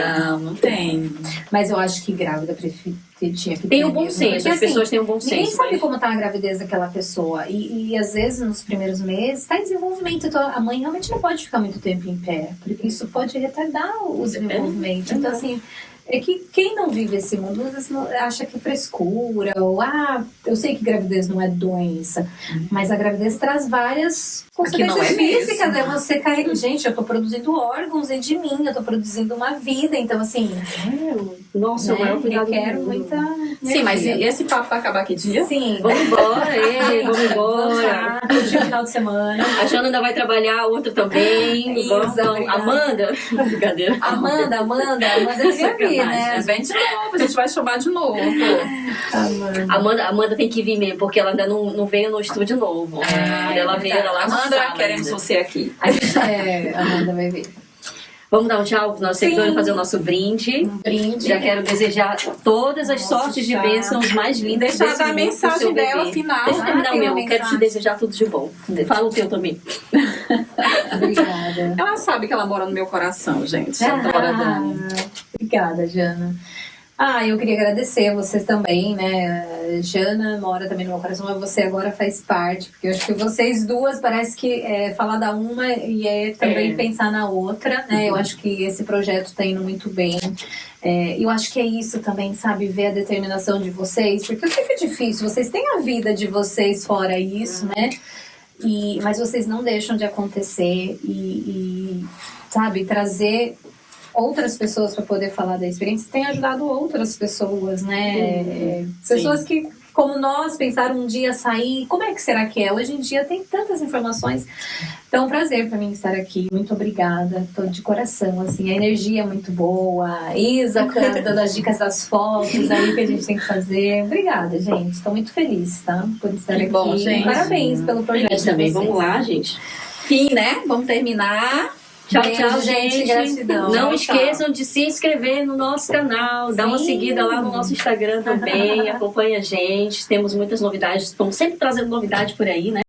Não tem.
Mas eu acho que grávida tinha que
Tem
ter
um bom
mesmo.
senso,
Porque,
as pessoas têm um bom
ninguém
senso.
sabe
mas-
como tá a gravidez daquela pessoa. E às vezes, nos primeiros meses, tá em desenvolvimento. Então, a mãe realmente não pode ficar muito tempo em pé. Porque isso pode retardar o desenvolvimento. Então, assim, é que quem não vive esse mundo, às vezes acha que é frescura. Ou, eu sei que gravidez não é doença. Mas a gravidez traz várias consequências
não é
físicas.
mesmo.
Você carrega... Gente, eu tô produzindo órgãos de mim. Eu tô produzindo uma vida. Então, assim...
Nossa, o maior cuidado
requer
do mundo.
muita
Sim, mas e
energia.
esse papo vai acabar que dia?
Sim.
Vamos embora, vamos embora.
Curtir o final de semana.
A Jana ainda vai trabalhar, a outra também.
Isso,
Vamos,
obrigada.
Amanda. Brincadeira.
Amanda devia vir, né?
Vem de novo, a gente vai chamar de novo.
Amanda tem que vir mesmo, porque ela ainda não veio no estúdio novo. Quando ela veio, ela lá na
Amanda,
sala
queremos
ainda.
você aqui.
Amanda vai vir.
Vamos dar um tchau para os nossos
Sim.
seguidores, fazer o nosso brinde.
Brinde.
Já quero desejar todas as
Nossa,
sortes de
tchau.
bênçãos mais lindas
Deixa
desse
ela dar a
mundo pro seu
mensagem
bebê.
dela final.
Deixa eu terminar o
tem
meu.
uma
Quero te
mensagem.
desejar tudo de bom. Fala o teu também.
Obrigada.
Ela sabe que ela mora no meu coração, gente. Adoro a Dani.
Obrigada, Jana. Eu queria agradecer vocês também, né? Jana mora também no meu coração, mas você agora faz parte, porque eu acho que vocês duas parece que falar da uma e também pensar na outra, né? Eu acho que esse projeto está indo muito bem. Eu acho que é isso também, sabe? Ver a determinação de vocês, porque eu sei que é difícil, vocês têm a vida de vocês fora isso, né? Mas vocês não deixam de acontecer sabe, trazer outras pessoas para poder falar da experiência, tem ajudado outras pessoas, né? Pessoas que, como nós, pensaram um dia sair, como é que será que é? Hoje em dia tem tantas informações. Então, é um prazer para mim estar aqui. Muito obrigada, tô de coração, assim, a energia é muito boa. A Isa dando as dicas das fotos aí que a gente tem que fazer. Obrigada, gente. Estou muito feliz, tá? Por estar aqui.
Bom, gente.
Parabéns pelo projeto.
E também, vamos lá, gente.
Fim, né? Vamos terminar.
Tchau,
Beijo,
tchau,
gente. Gratidão.
Não
Tchau,
esqueçam de se inscrever no nosso canal, dá uma
Sim.
seguida lá no nosso Instagram também, acompanha a gente, temos muitas novidades, estamos sempre trazendo novidade por aí, né?